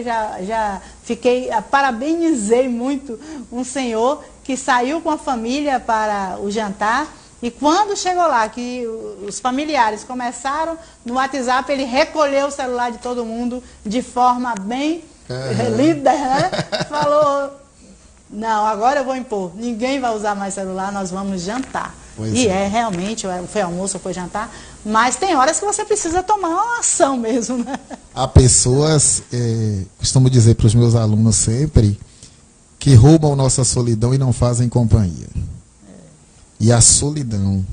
parabenizei muito um senhor que saiu com a família para o jantar, e quando chegou lá, que os familiares começaram no WhatsApp, ele recolheu o celular de todo mundo de forma bem líder, né? Falou: não, agora eu vou impor, ninguém vai usar mais celular, nós vamos jantar. Realmente, foi almoço, foi jantar, mas tem horas que você precisa tomar uma ação mesmo, né? Há pessoas, costumo dizer para os meus alunos sempre, que roubam nossa solidão e não fazem companhia. E a solidão,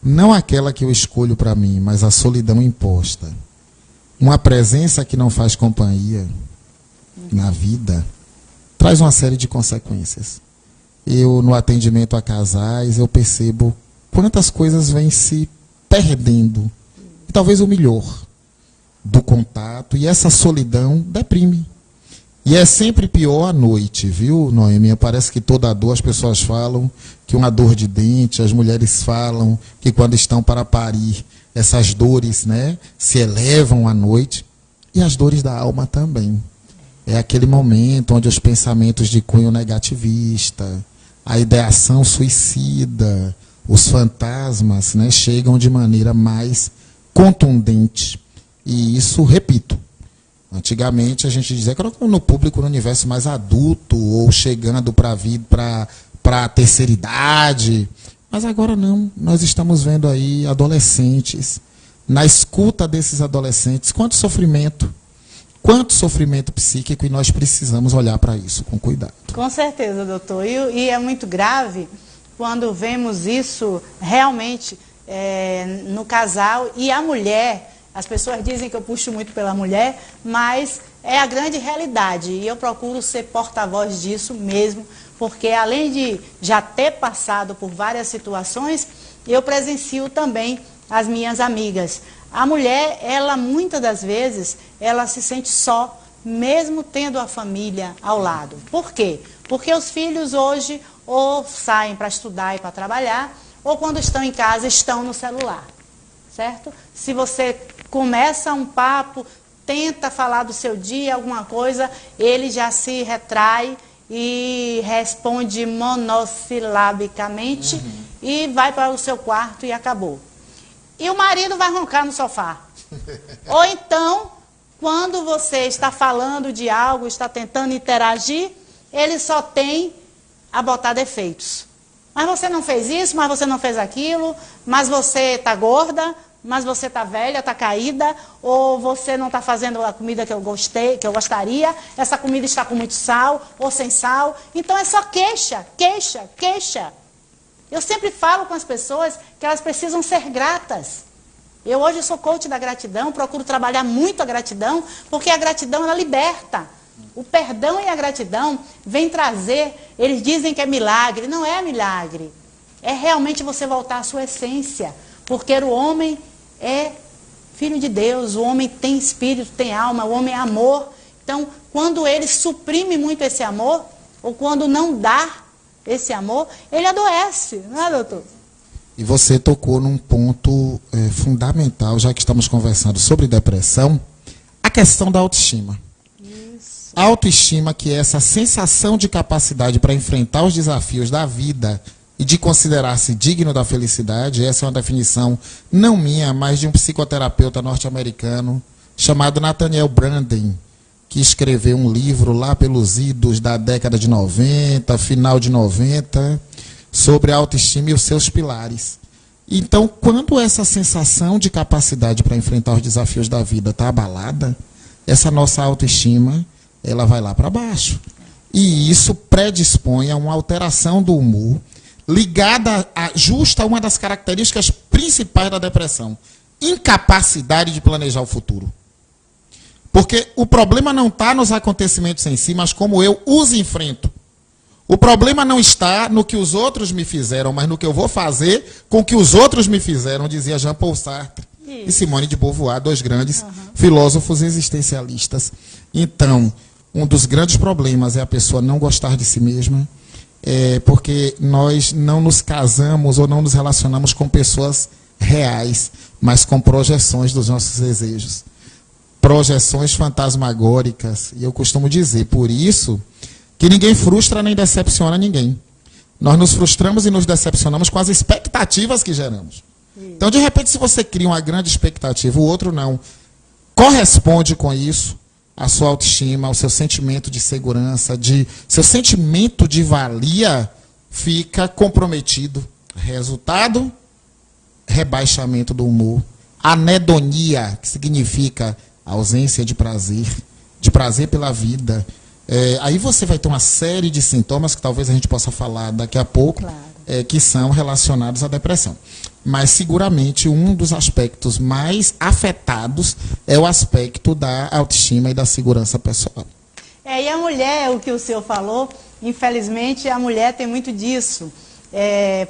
não aquela que eu escolho para mim, mas a solidão imposta. Uma presença que não faz companhia na vida traz uma série de consequências. Eu, no atendimento a casais, eu percebo quantas coisas vêm se perdendo. E talvez o melhor do contato. E essa solidão deprime. E é sempre pior à noite, viu, Noêmia? Parece que toda dor, as pessoas falam que uma dor de dente, as mulheres falam que quando estão para parir, essas dores, né, se elevam à noite. E as dores da alma também. É aquele momento onde os pensamentos de cunho negativista, a ideação suicida, os fantasmas, né, chegam de maneira mais contundente. E isso, repito, antigamente a gente dizia que era no público, no universo mais adulto, ou chegando para a terceira idade. Mas agora não, nós estamos vendo aí adolescentes, na escuta desses adolescentes, quanto sofrimento psíquico, e nós precisamos olhar para isso com cuidado. Com certeza, doutor. E é muito grave quando vemos isso realmente no casal e a mulher. As pessoas dizem que eu puxo muito pela mulher, mas é a grande realidade. E eu procuro ser porta-voz disso mesmo, porque além de já ter passado por várias situações, eu presencio também as minhas amigas. A mulher, ela muitas das vezes, ela se sente só, mesmo tendo a família ao lado. Por quê? Porque os filhos hoje ou saem para estudar e para trabalhar, ou quando estão em casa, estão no celular, certo? Se você começa um papo, tenta falar do seu dia, alguma coisa, ele já se retrai e responde monossilabicamente e vai para o seu quarto e acabou. E o marido vai roncar no sofá. Ou então, quando você está falando de algo, está tentando interagir, ele só tem a botar defeitos. Mas você não fez isso, mas você não fez aquilo, mas você está gorda, mas você está velha, está caída, ou você não está fazendo a comida que eu gostaria, essa comida está com muito sal, ou sem sal. Então é só queixa, queixa, queixa. Eu sempre falo com as pessoas que elas precisam ser gratas. Eu hoje sou coach da gratidão, procuro trabalhar muito a gratidão, porque a gratidão ela liberta. O perdão e a gratidão vêm trazer, eles dizem que é milagre, não é milagre. É realmente você voltar à sua essência, porque o homem é filho de Deus, o homem tem espírito, tem alma, o homem é amor. Então, quando ele suprime muito esse amor, ou quando não dá esse amor, ele adoece, não é, doutor? E você tocou num ponto fundamental, já que estamos conversando sobre depressão, a questão da autoestima. Isso. A autoestima, que é essa sensação de capacidade para enfrentar os desafios da vida e de considerar-se digno da felicidade. Essa é uma definição não minha, mas de um psicoterapeuta norte-americano chamado Nathaniel Branden, que escreveu um livro lá pelos idos da década de 90, final de 90, sobre a autoestima e os seus pilares. Então, quando essa sensação de capacidade para enfrentar os desafios da vida está abalada, essa nossa autoestima, ela vai lá para baixo. E isso predispõe a uma alteração do humor, ligada justa a uma das características principais da depressão: incapacidade de planejar o futuro. Porque o problema não está nos acontecimentos em si, mas como eu os enfrento. O problema não está no que os outros me fizeram, mas no que eu vou fazer com o que os outros me fizeram, dizia Jean-Paul Sartre e Simone de Beauvoir, dois grandes filósofos existencialistas. Então, um dos grandes problemas é a pessoa não gostar de si mesma, porque nós não nos casamos ou não nos relacionamos com pessoas reais, mas com projeções dos nossos desejos. Projeções fantasmagóricas. E eu costumo dizer, por isso, que ninguém frustra nem decepciona ninguém. Nós nos frustramos e nos decepcionamos com as expectativas que geramos. Então, de repente, se você cria uma grande expectativa, o outro não corresponde com isso, a sua autoestima, o seu sentimento de segurança, seu sentimento de valia fica comprometido. Resultado, rebaixamento do humor. Anedonia, que significa ausência de prazer pela vida, Aí você vai ter uma série de sintomas que talvez a gente possa falar daqui a pouco, que são relacionados à depressão. Mas seguramente um dos aspectos mais afetados é o aspecto da autoestima e da segurança pessoal. E a mulher, o que o senhor falou, infelizmente a mulher tem muito disso,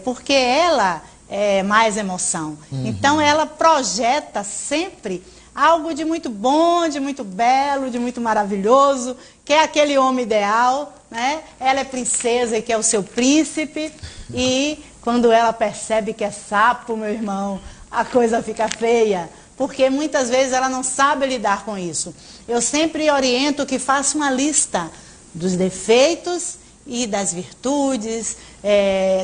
porque ela é mais emoção. Então ela projeta sempre algo de muito bom, de muito belo, de muito maravilhoso, que é aquele homem ideal, né? Ela é princesa e quer o seu príncipe, e quando ela percebe que é sapo, meu irmão, a coisa fica feia, porque muitas vezes ela não sabe lidar com isso. Eu sempre oriento que faça uma lista dos defeitos e das virtudes,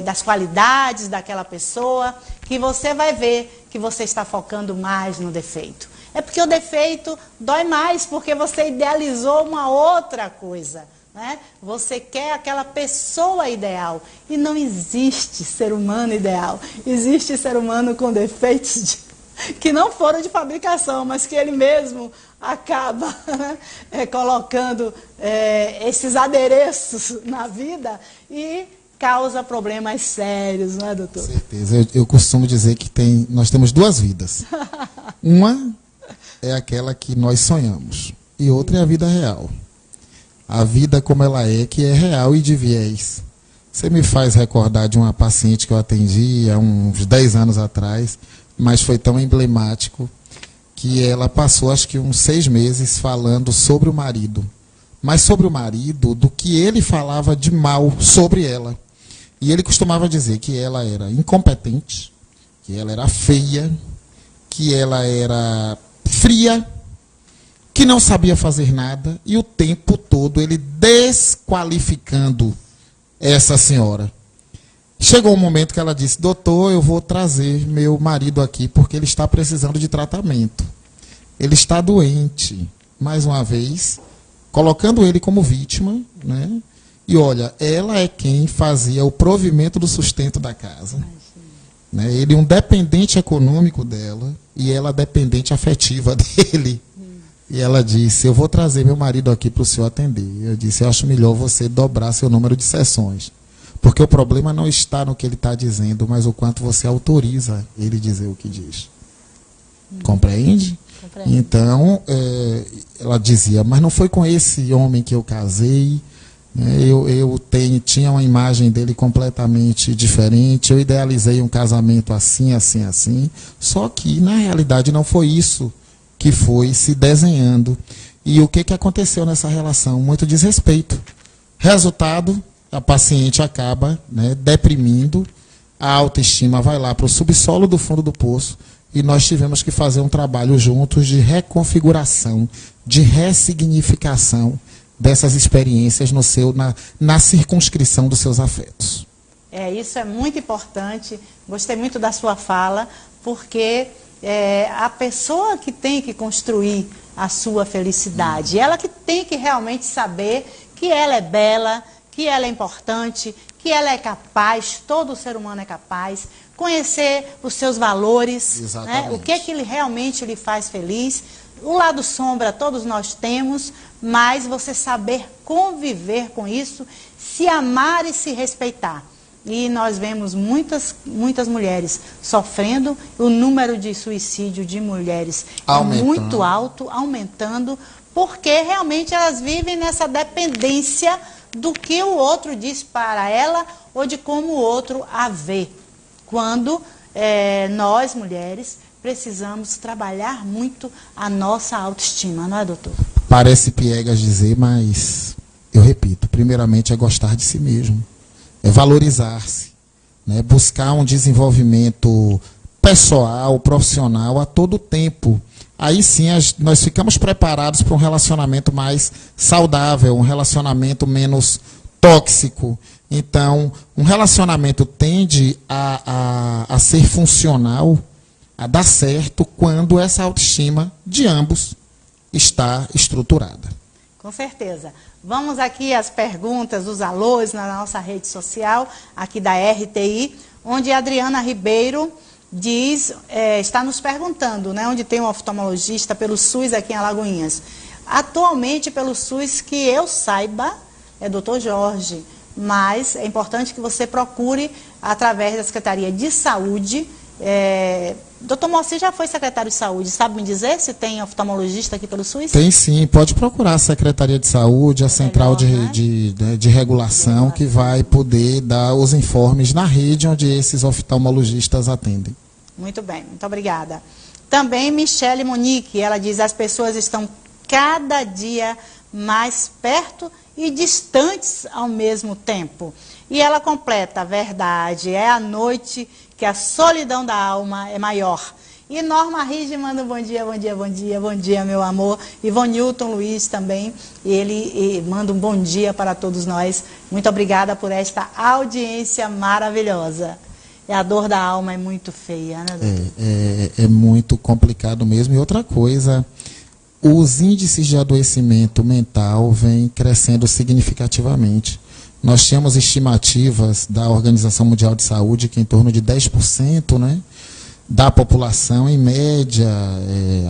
das qualidades daquela pessoa, que você vai ver que você está focando mais no defeito. É porque o defeito dói mais, porque você idealizou uma outra coisa, né? Você quer aquela pessoa ideal, e não existe ser humano ideal. Existe ser humano com defeitos que não foram de fabricação, mas que ele mesmo acaba colocando esses adereços na vida e causa problemas sérios, não é, doutor? Com certeza. Eu costumo dizer que nós temos duas vidas. Uma é aquela que nós sonhamos, e outra é a vida real. A vida como ela é, que é real e de viés. Você me faz recordar de uma paciente que eu atendi há uns 10 anos atrás, mas foi tão emblemático que ela passou, acho que uns 6 meses, falando sobre o marido. Mas sobre o marido, do que ele falava de mal sobre ela. E ele costumava dizer que ela era incompetente, que ela era feia, que ela era fria, que não sabia fazer nada, e o tempo todo ele desqualificando essa senhora. Chegou um momento que ela disse: doutor, eu vou trazer meu marido aqui porque ele está precisando de tratamento. Ele está doente. Mais uma vez, colocando ele como vítima, né? E olha, ela é quem fazia o provimento do sustento da casa. Né? Ele um dependente econômico dela e ela dependente afetiva dele. E ela disse: eu vou trazer meu marido aqui para o senhor atender. Eu disse: eu acho melhor você dobrar seu número de sessões. Porque o problema não está no que ele está dizendo, mas o quanto você autoriza ele dizer o que diz. Compreende? Compreendo. Então, ela dizia: mas não foi com esse homem que eu casei. Eu tinha uma imagem dele completamente diferente. Eu idealizei um casamento assim, assim, assim. Só que, na realidade, não foi isso que foi se desenhando. E o que aconteceu nessa relação? Muito desrespeito. Resultado, a paciente acaba, né, deprimindo, a autoestima vai lá para o subsolo do fundo do poço, e nós tivemos que fazer um trabalho juntos de reconfiguração, de ressignificação dessas experiências na circunscrição dos seus afetos. Isso é muito importante. Gostei muito da sua fala, porque a pessoa que tem que construir a sua felicidade, ela que tem que realmente saber que ela é bela, que ela é importante, que ela é capaz, todo ser humano é capaz, conhecer os seus valores, né? O que ele realmente lhe faz feliz. O lado sombra todos nós temos, mas você saber conviver com isso, se amar e se respeitar. E nós vemos muitas mulheres sofrendo, o número de suicídio de mulheres é muito alto, aumentando, porque realmente elas vivem nessa dependência do que o outro diz para ela ou de como o outro a vê. Quando nós, mulheres, precisamos trabalhar muito a nossa autoestima, não é, doutor? Parece piegas dizer, mas eu repito, primeiramente é gostar de si mesmo, é valorizar-se, né? Buscar um desenvolvimento pessoal, profissional a todo tempo. Aí sim nós ficamos preparados para um relacionamento mais saudável, um relacionamento menos tóxico. Então, um relacionamento tende a ser funcional, a dar certo, quando essa autoestima de ambos está estruturada. Com certeza. Vamos aqui às perguntas, os alôs na nossa rede social, aqui da RTI, onde a Adriana Ribeiro está nos perguntando, né, onde tem um oftalmologista pelo SUS aqui em Alagoinhas. Atualmente, pelo SUS, que eu saiba, é Dr. Jorge, mas é importante que você procure através da Secretaria de Saúde. Dr. Moacir já foi secretário de Saúde, sabe me dizer se tem oftalmologista aqui pelo SUS? Tem sim, pode procurar a Secretaria de Saúde, a Central de Regulação, que vai poder dar os informes na rede onde esses oftalmologistas atendem. Muito bem, muito obrigada. Também Michele Monique, ela diz: as pessoas estão cada dia mais perto e distantes ao mesmo tempo. E ela completa: a verdade é a noite que a solidão da alma é maior. E Norma Rigi manda um bom dia, bom dia, bom dia, bom dia, meu amor. E Von Newton Luiz também, ele manda um bom dia para todos nós. Muito obrigada por esta audiência maravilhosa. E a dor da alma é muito feia, né, doutor? É muito complicado mesmo. E outra coisa, os índices de adoecimento mental vêm crescendo significativamente. Nós tínhamos estimativas da Organização Mundial de Saúde que em torno de 10%, né, da população, em média,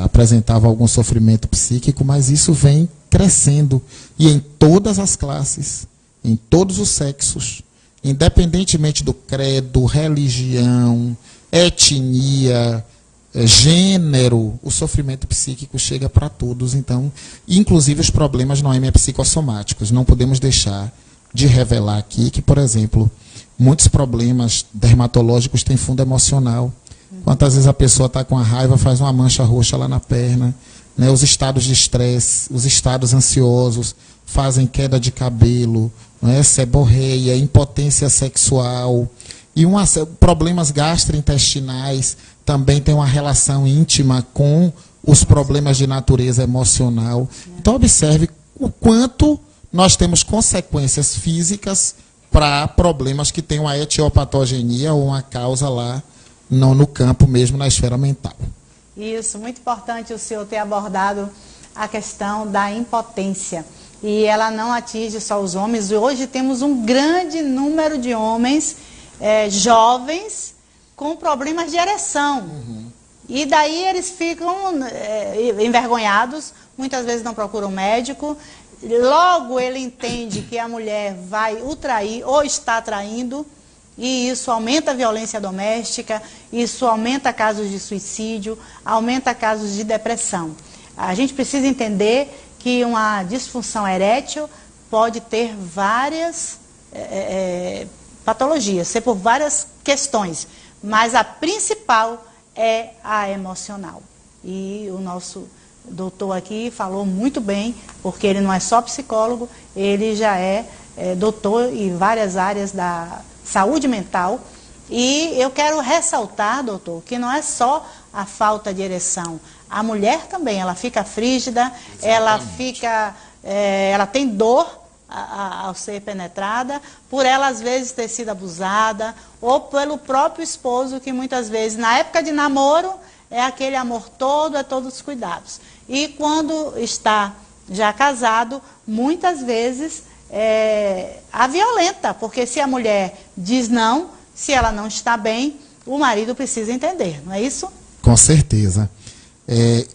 apresentava algum sofrimento psíquico, mas isso vem crescendo. E em todas as classes, em todos os sexos, independentemente do credo, religião, etnia, gênero, o sofrimento psíquico chega para todos. Então, inclusive os problemas não é psicossomáticos. Não podemos deixar de revelar aqui que, por exemplo, muitos problemas dermatológicos têm fundo emocional. Quantas vezes a pessoa está com a raiva, faz uma mancha roxa lá na perna, né? Os estados de estresse, os estados ansiosos fazem queda de cabelo, né? Seborreia, impotência sexual e problemas gastrointestinais também tem uma relação íntima com os problemas de natureza emocional. Então observe o quanto nós temos consequências físicas para problemas que têm uma etiopatogenia ou uma causa lá no campo mesmo, na esfera mental. Isso, muito importante o senhor ter abordado a questão da impotência. E ela não atinge só os homens. Hoje temos um grande número de homens jovens com problemas de ereção. E daí eles ficam envergonhados, muitas vezes não procuram médico. Logo ele entende que a mulher vai o trair ou está traindo, e isso aumenta a violência doméstica, isso aumenta casos de suicídio, aumenta casos de depressão. A gente precisa entender que uma disfunção erétil pode ter várias patologias, ser por várias questões, mas a principal é a emocional. E o nosso doutor aqui falou muito bem, porque ele não é só psicólogo, ele já é doutor em várias áreas da saúde mental. E eu quero ressaltar, doutor, que não é só a falta de ereção. A mulher também, ela fica frígida, ela tem dor ao ser penetrada, por ela às vezes ter sido abusada, ou pelo próprio esposo, que muitas vezes, na época de namoro, é aquele amor todo, é todos os cuidados. E quando está já casado, muitas vezes a violenta, porque se a mulher diz não, se ela não está bem, o marido precisa entender, não é isso? Com certeza.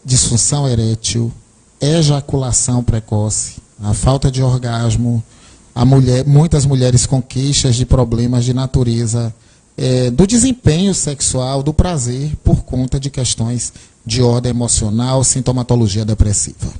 Disfunção erétil, ejaculação precoce, a falta de orgasmo, muitas mulheres com queixas de problemas de natureza do desempenho sexual, do prazer, por conta de questões de ordem emocional, sintomatologia depressiva.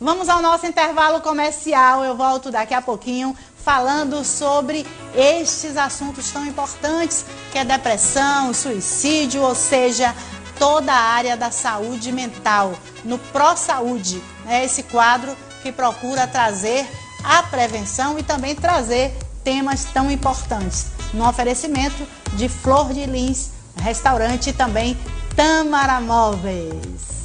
Vamos ao nosso intervalo comercial, eu volto daqui a pouquinho falando sobre estes assuntos tão importantes, que é depressão, suicídio, ou seja, toda a área da saúde mental, no Pró-Saúde, esse quadro que procura trazer a prevenção e também trazer temas tão importantes, no oferecimento de Flor de Lins, restaurante, e também Tâmara Móveis.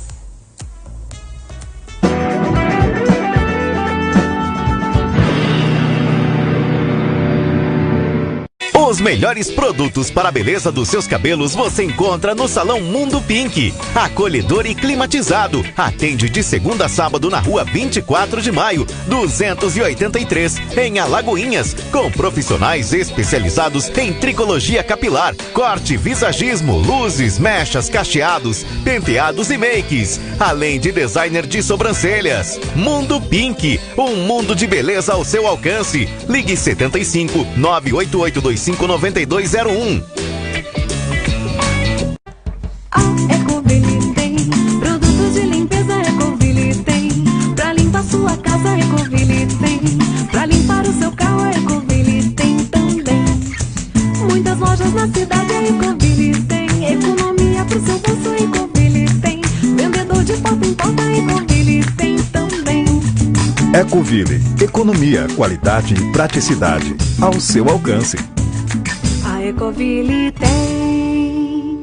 Os melhores produtos para a beleza dos seus cabelos você encontra no Salão Mundo Pink. Acolhedor e climatizado. Atende de segunda a sábado na rua 24 de maio, 283, em Alagoinhas. Com profissionais especializados em tricologia capilar, corte, visagismo, luzes, mechas, cacheados, penteados e makes. Além de designer de sobrancelhas. Mundo Pink. Um mundo de beleza ao seu alcance. Ligue 75 98825 9201. Ecoville tem produtos de limpeza. Ecoville tem pra limpar sua casa. Ecoville tem pra limpar o seu carro. Ecoville tem também. Muitas lojas na cidade. Ecoville tem economia pro seu bolso. Ecoville tem vendedor de porta em porta. Ecoville tem também. Ecoville, economia, qualidade e praticidade ao seu alcance. A Ecoville tem.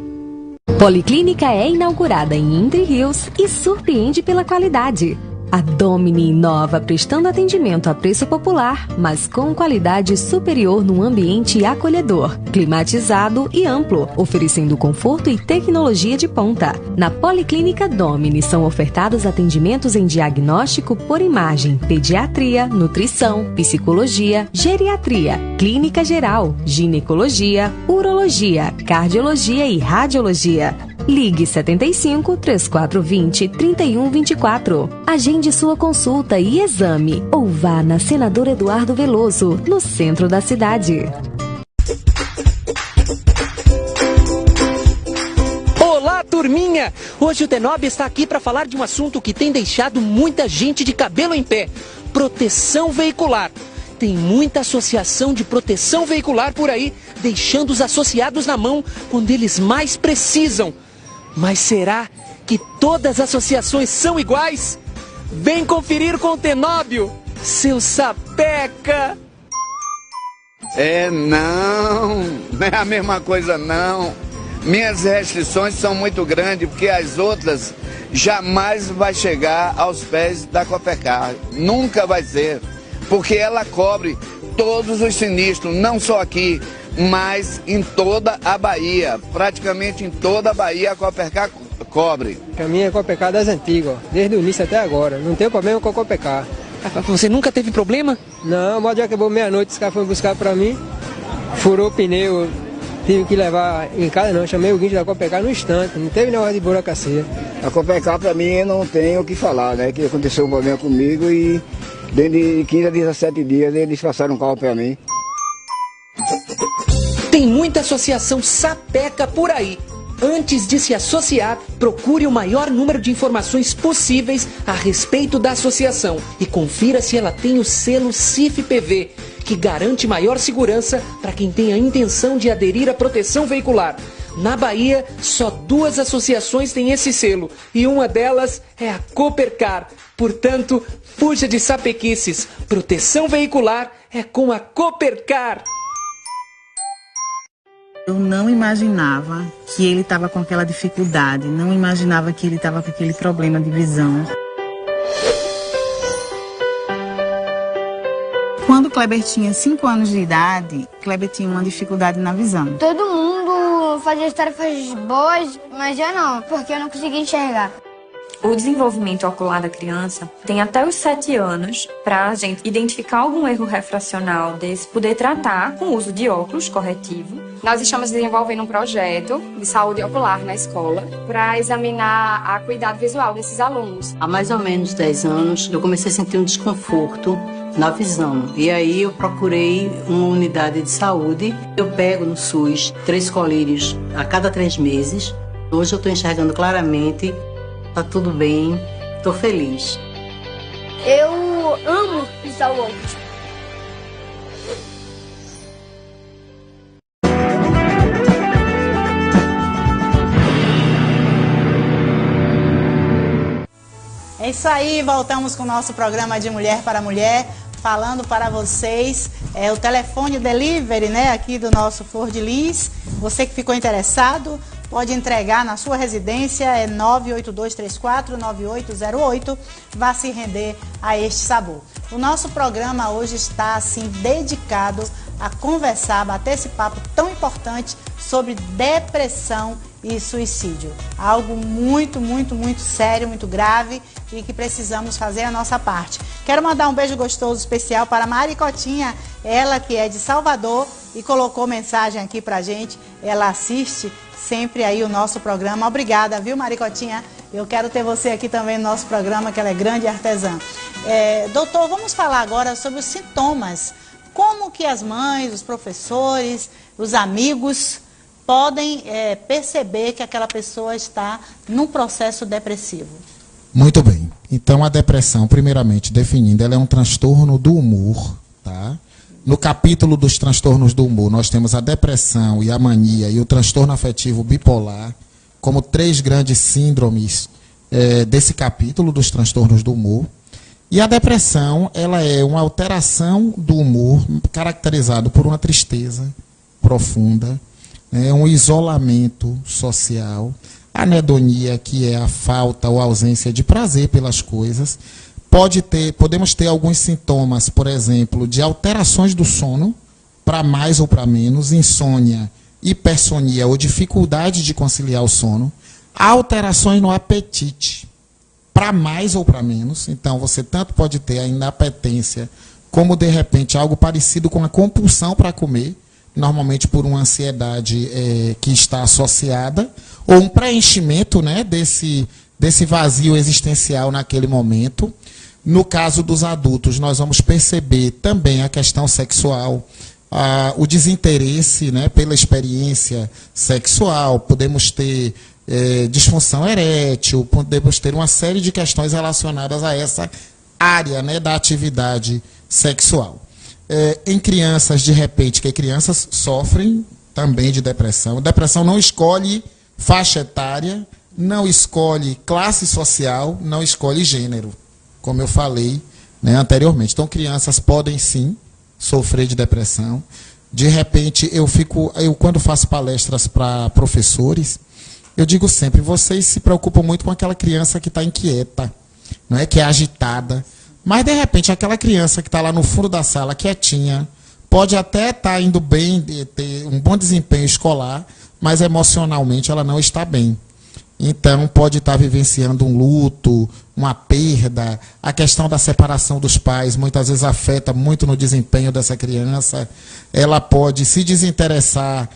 Policlínica é inaugurada em Entre Rios e surpreende pela qualidade. A Domini inova prestando atendimento a preço popular, mas com qualidade superior num ambiente acolhedor, climatizado e amplo, oferecendo conforto e tecnologia de ponta. Na Policlínica Domini são ofertados atendimentos em diagnóstico por imagem, pediatria, nutrição, psicologia, geriatria, clínica geral, ginecologia, urologia, cardiologia e radiologia. Ligue 75 3420 3124. Agende sua consulta e exame ou vá na Senador Eduardo Veloso, no centro da cidade. Olá, turminha! Hoje o Denob está aqui para falar de um assunto que tem deixado muita gente de cabelo em pé: proteção veicular. Tem muita associação de proteção veicular por aí, deixando os associados na mão quando eles mais precisam. Mas será que todas as associações são iguais? Vem conferir com o Tenóbio, seu sapeca! Não é a mesma coisa não. Minhas restrições são muito grandes, porque as outras jamais vai chegar aos pés da Copercar. Nunca vai ser, porque ela cobre todos os sinistros, não só aqui, mas em toda a Bahia. Praticamente em toda a Bahia a Copercar cobre. A minha é Copercar das antigas, desde o início até agora. Não tem problema com a Copercar. Você nunca teve problema? Não, mas já acabou meia-noite, os caras foram buscar pra mim, furou o pneu, tive que levar em casa não, chamei o guincho da Copercar no instante, não teve negócio de burocracia. A Copercar pra mim eu não tenho o que falar, né, que aconteceu um problema comigo e dentro de 15 a 17 dias eles passaram um carro pra mim. Tem muita associação sapeca por aí. Antes de se associar, procure o maior número de informações possíveis a respeito da associação e confira se ela tem o selo CIF-PV, que garante maior segurança para quem tem a intenção de aderir à proteção veicular. Na Bahia, só 2 associações têm esse selo e uma delas é a Copercar. Portanto, fuja de sapequices. Proteção veicular é com a Copercar. Eu não imaginava que ele estava com aquela dificuldade, não imaginava que ele estava com aquele problema de visão. Quando o Kleber tinha 5 anos de idade, Kleber tinha uma dificuldade na visão. Todo mundo fazia as tarefas boas, mas eu não, porque eu não conseguia enxergar. O desenvolvimento ocular da criança tem até os 7 anos para a gente identificar algum erro refracional desse, poder tratar com o uso de óculos corretivo. Nós estamos desenvolvendo um projeto de saúde ocular na escola para examinar a acuidade visual desses alunos. Há mais ou menos 10 anos eu comecei a sentir um desconforto na visão. E aí eu procurei uma unidade de saúde. Eu pego no SUS 3 colírios a cada 3 meses. Hoje eu estou enxergando claramente. Tá tudo bem, tô feliz. Eu amo usar o óculos. É isso aí, voltamos com o nosso programa de Mulher para Mulher, falando para vocês o telefone delivery, né, aqui do nosso Flor de Lis. Você que ficou interessado, pode entregar na sua residência, é 98234-9808, vá se render a este sabor. O nosso programa hoje está assim dedicado a conversar, a bater esse papo tão importante sobre depressão e suicídio. Algo muito, muito, muito sério, muito grave e que precisamos fazer a nossa parte. Quero mandar um beijo gostoso especial para Maricotinha, ela que é de Salvador e colocou mensagem aqui pra gente. Ela assiste sempre aí o nosso programa. Obrigada, viu, Maricotinha? Eu quero ter você aqui também no nosso programa, que ela é grande artesã. Doutor, vamos falar agora sobre os sintomas. Como que as mães, os professores, os amigos podem perceber que aquela pessoa está num processo depressivo? Muito bem. Então, a depressão, primeiramente, definindo, ela é um transtorno do humor, tá? No capítulo dos transtornos do humor, nós temos a depressão e a mania e o transtorno afetivo bipolar como 3 grandes síndromes desse capítulo dos transtornos do humor. E a depressão, ela é uma alteração do humor caracterizado por uma tristeza profunda, um isolamento social, a anedonia, que é a falta ou ausência de prazer pelas coisas. Podemos ter alguns sintomas, por exemplo, de alterações do sono, para mais ou para menos, insônia, hipersonia ou dificuldade de conciliar o sono, alterações no apetite, para mais ou para menos. Então, você tanto pode ter a inapetência, como, de repente, algo parecido com a compulsão para comer, normalmente por uma ansiedade que está associada, ou um preenchimento, né, desse vazio existencial naquele momento. No caso dos adultos, nós vamos perceber também a questão sexual, o desinteresse, né, pela experiência sexual, podemos ter disfunção erétil, podemos ter uma série de questões relacionadas a essa área, né, da atividade sexual. Em crianças, de repente, que crianças sofrem também de depressão. Depressão não escolhe faixa etária, não escolhe classe social, não escolhe gênero, como eu falei, né, anteriormente. Então, crianças podem sim sofrer de depressão. De repente, eu quando faço palestras para professores, eu digo sempre, vocês se preocupam muito com aquela criança que está inquieta, não é, que é agitada, mas de repente aquela criança que está lá no fundo da sala, quietinha, pode até estar indo bem, ter um bom desempenho escolar, mas emocionalmente ela não está bem. Então, pode estar vivenciando um luto, uma perda, a questão da separação dos pais muitas vezes afeta muito no desempenho dessa criança. Ela pode se desinteressar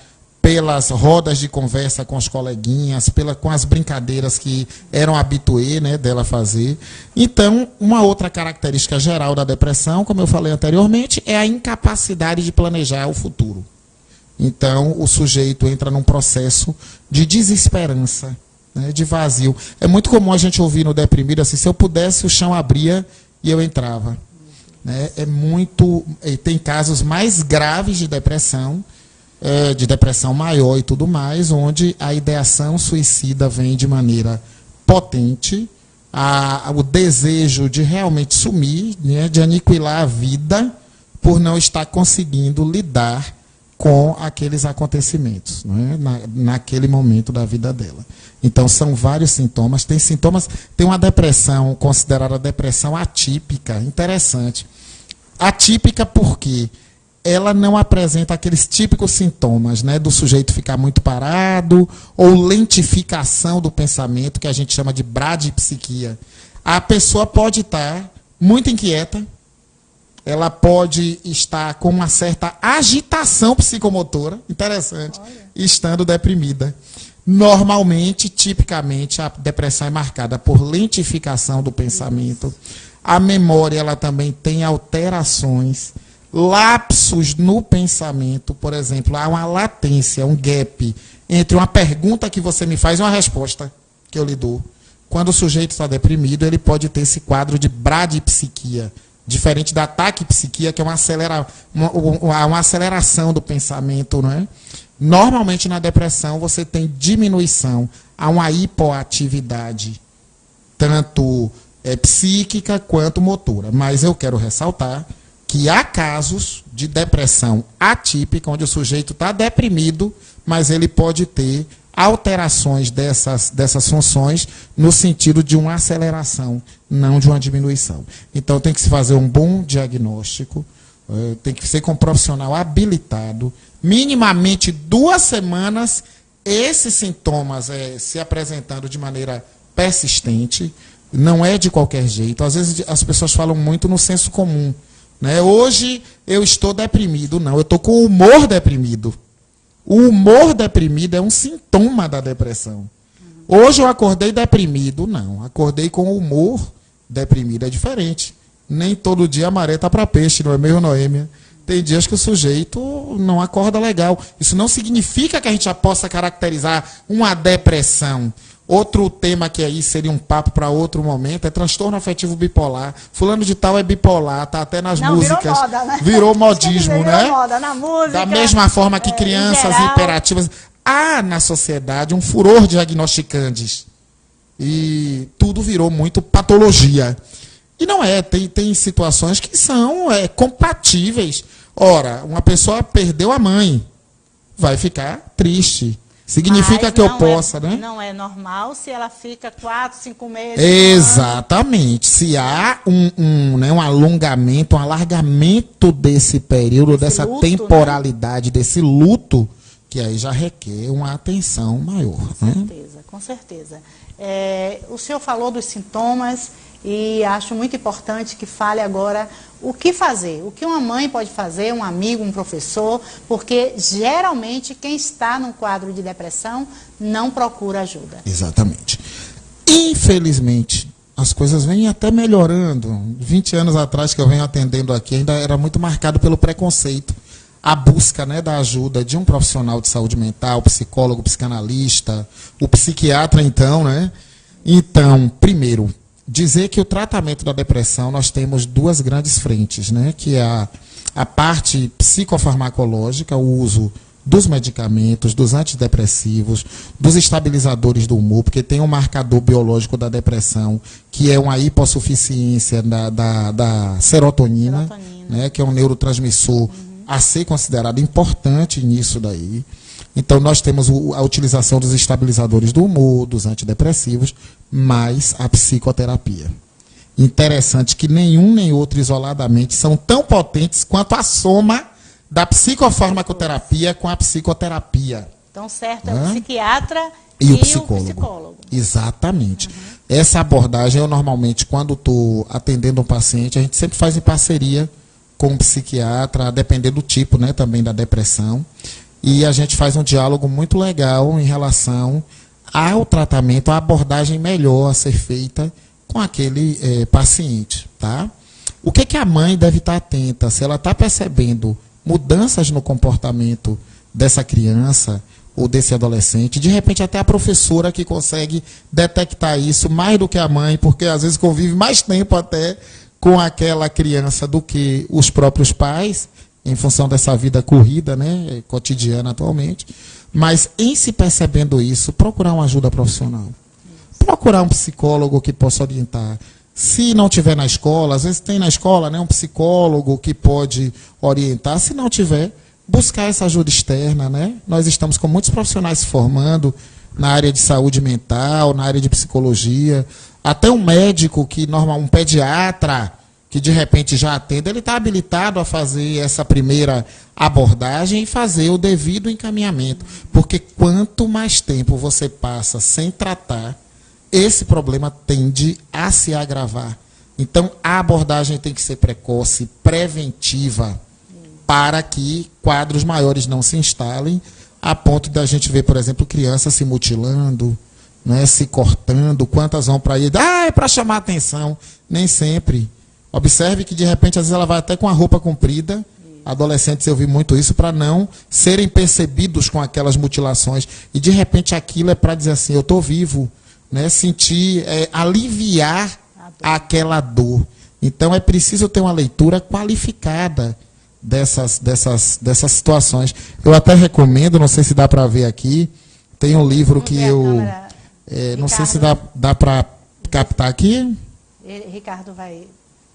pelas rodas de conversa com os coleguinhas, com as brincadeiras que eram habituê, né, dela fazer. Então, uma outra característica geral da depressão, como eu falei anteriormente, é a incapacidade de planejar o futuro. Então, o sujeito entra num processo de desesperança, né, de vazio. É muito comum a gente ouvir no deprimido assim, se eu pudesse, o chão abria e eu entrava. Né? Tem casos mais graves de depressão maior e tudo mais, onde a ideação suicida vem de maneira potente, o desejo de realmente sumir, né, de aniquilar a vida por não estar conseguindo lidar com aqueles acontecimentos, né, naquele momento da vida dela. Então, são vários sintomas. Tem uma depressão, considerada depressão atípica, interessante. Atípica porque ela não apresenta aqueles típicos sintomas, né, do sujeito ficar muito parado, ou lentificação do pensamento, que a gente chama de bradipsiquia. A pessoa pode estar muito inquieta, ela pode estar com uma certa agitação psicomotora, interessante, estando deprimida. Normalmente, tipicamente, a depressão é marcada por lentificação do pensamento. A memória, ela também tem alterações, lapsos no pensamento. Por exemplo, há uma latência, um gap entre uma pergunta que você me faz e uma resposta que eu lhe dou. Quando o sujeito está deprimido, ele pode ter esse quadro de bradipsiquia, diferente da taquipsiquia, que é uma aceleração do pensamento, não é? Normalmente, na depressão, você tem diminuição, há uma hipoatividade, tanto psíquica quanto motora. Mas eu quero ressaltar que há casos de depressão atípica, onde o sujeito está deprimido, mas ele pode ter alterações dessas funções no sentido de uma aceleração, não de uma diminuição. Então, tem que se fazer um bom diagnóstico, Tem que ser com um profissional habilitado. Minimamente 2 semanas, esses sintomas se apresentando de maneira persistente. Não é de qualquer jeito. Às vezes as pessoas falam muito no senso comum, né? Hoje eu estou deprimido. Não, eu estou com o humor deprimido. O humor deprimido é um sintoma da depressão. Hoje eu acordei deprimido. Não, acordei com o humor deprimido. É diferente. Nem todo dia a maré está para peixe, não é mesmo, Noêmia? Tem dias que o sujeito não acorda legal. Isso não significa que a gente já possa caracterizar uma depressão. Outro tema que aí seria um papo para outro momento é transtorno afetivo bipolar. Fulano de tal é bipolar, tá até nas músicas. Virou moda, né? Virou modismo, virou, né? Moda na música. Da mesma forma que crianças hiperativas. Há na sociedade um furor diagnosticantes. E tudo virou muito patologia. E não é, tem situações que são compatíveis. Ora, uma pessoa perdeu a mãe, vai ficar triste. Significa que eu possa, né? Não é normal se ela fica 4, 5 meses. Exatamente. Se há um alongamento, um alargamento desse período, dessa luto, temporalidade, né? Desse luto, que aí já requer uma atenção maior. Com certeza, com certeza. O senhor falou dos sintomas e acho muito importante que fale agora o que fazer, o que uma mãe pode fazer, um amigo, um professor, porque geralmente quem está num quadro de depressão não procura ajuda. Exatamente. Infelizmente, as coisas vêm até melhorando. 20 anos atrás que eu venho atendendo aqui, ainda era muito marcado pelo preconceito. A busca, né, da ajuda de um profissional de saúde mental, psicólogo, psicanalista, o psiquiatra, então, né? Então, primeiro, dizer que o tratamento da depressão nós temos 2 grandes frentes, né? Que é a parte psicofarmacológica, o uso dos medicamentos, dos antidepressivos, dos estabilizadores do humor, porque tem um marcador biológico da depressão, que é uma hipossuficiência da serotonina, né? Que é um neurotransmissor a ser considerado importante nisso daí. Então, nós temos a utilização dos estabilizadores do humor, dos antidepressivos, mais a psicoterapia. Interessante que nenhum nem outro isoladamente são tão potentes quanto a soma da psicofarmacoterapia com a psicoterapia. Então, certo, é o psiquiatra e o psicólogo. Exatamente. Essa abordagem, eu normalmente, quando estou atendendo um paciente, a gente sempre faz em parceria com um psiquiatra, a depender do tipo, né, também da depressão. E a gente faz um diálogo muito legal em relação ao tratamento, à abordagem melhor a ser feita com aquele paciente, tá? O que a mãe deve estar atenta? Se ela está percebendo mudanças no comportamento dessa criança ou desse adolescente, de repente até a professora que consegue detectar isso mais do que a mãe, porque às vezes convive mais tempo até com aquela criança do que os próprios pais, em função dessa vida corrida, né, cotidiana atualmente. Mas em se percebendo isso, procurar uma ajuda profissional. Procurar um psicólogo que possa orientar. Se não tiver na escola, às vezes tem na escola, né, um psicólogo que pode orientar. Se não tiver, buscar essa ajuda externa, né? Nós estamos com muitos profissionais se formando na área de saúde mental, na área de psicologia. Até um médico um pediatra que de repente já atende, ele está habilitado a fazer essa primeira abordagem e fazer o devido encaminhamento. Porque quanto mais tempo você passa sem tratar, esse problema tende a se agravar. Então, a abordagem tem que ser precoce, preventiva, para que quadros maiores não se instalem, a ponto da gente ver, por exemplo, crianças se mutilando, né, se cortando, quantas vão para aí, é para chamar atenção. Nem sempre. Observe que, de repente, às vezes ela vai até com a roupa comprida. Adolescentes, eu vi muito isso, para não serem percebidos com aquelas mutilações. E, de repente, aquilo é para dizer assim, eu estou vivo, né? Sentir, aliviar aquela dor. Então, é preciso ter uma leitura qualificada dessas situações. Eu até recomendo, não sei se dá para ver aqui, tem um livro que eu... não sei se dá para captar aqui. Ricardo vai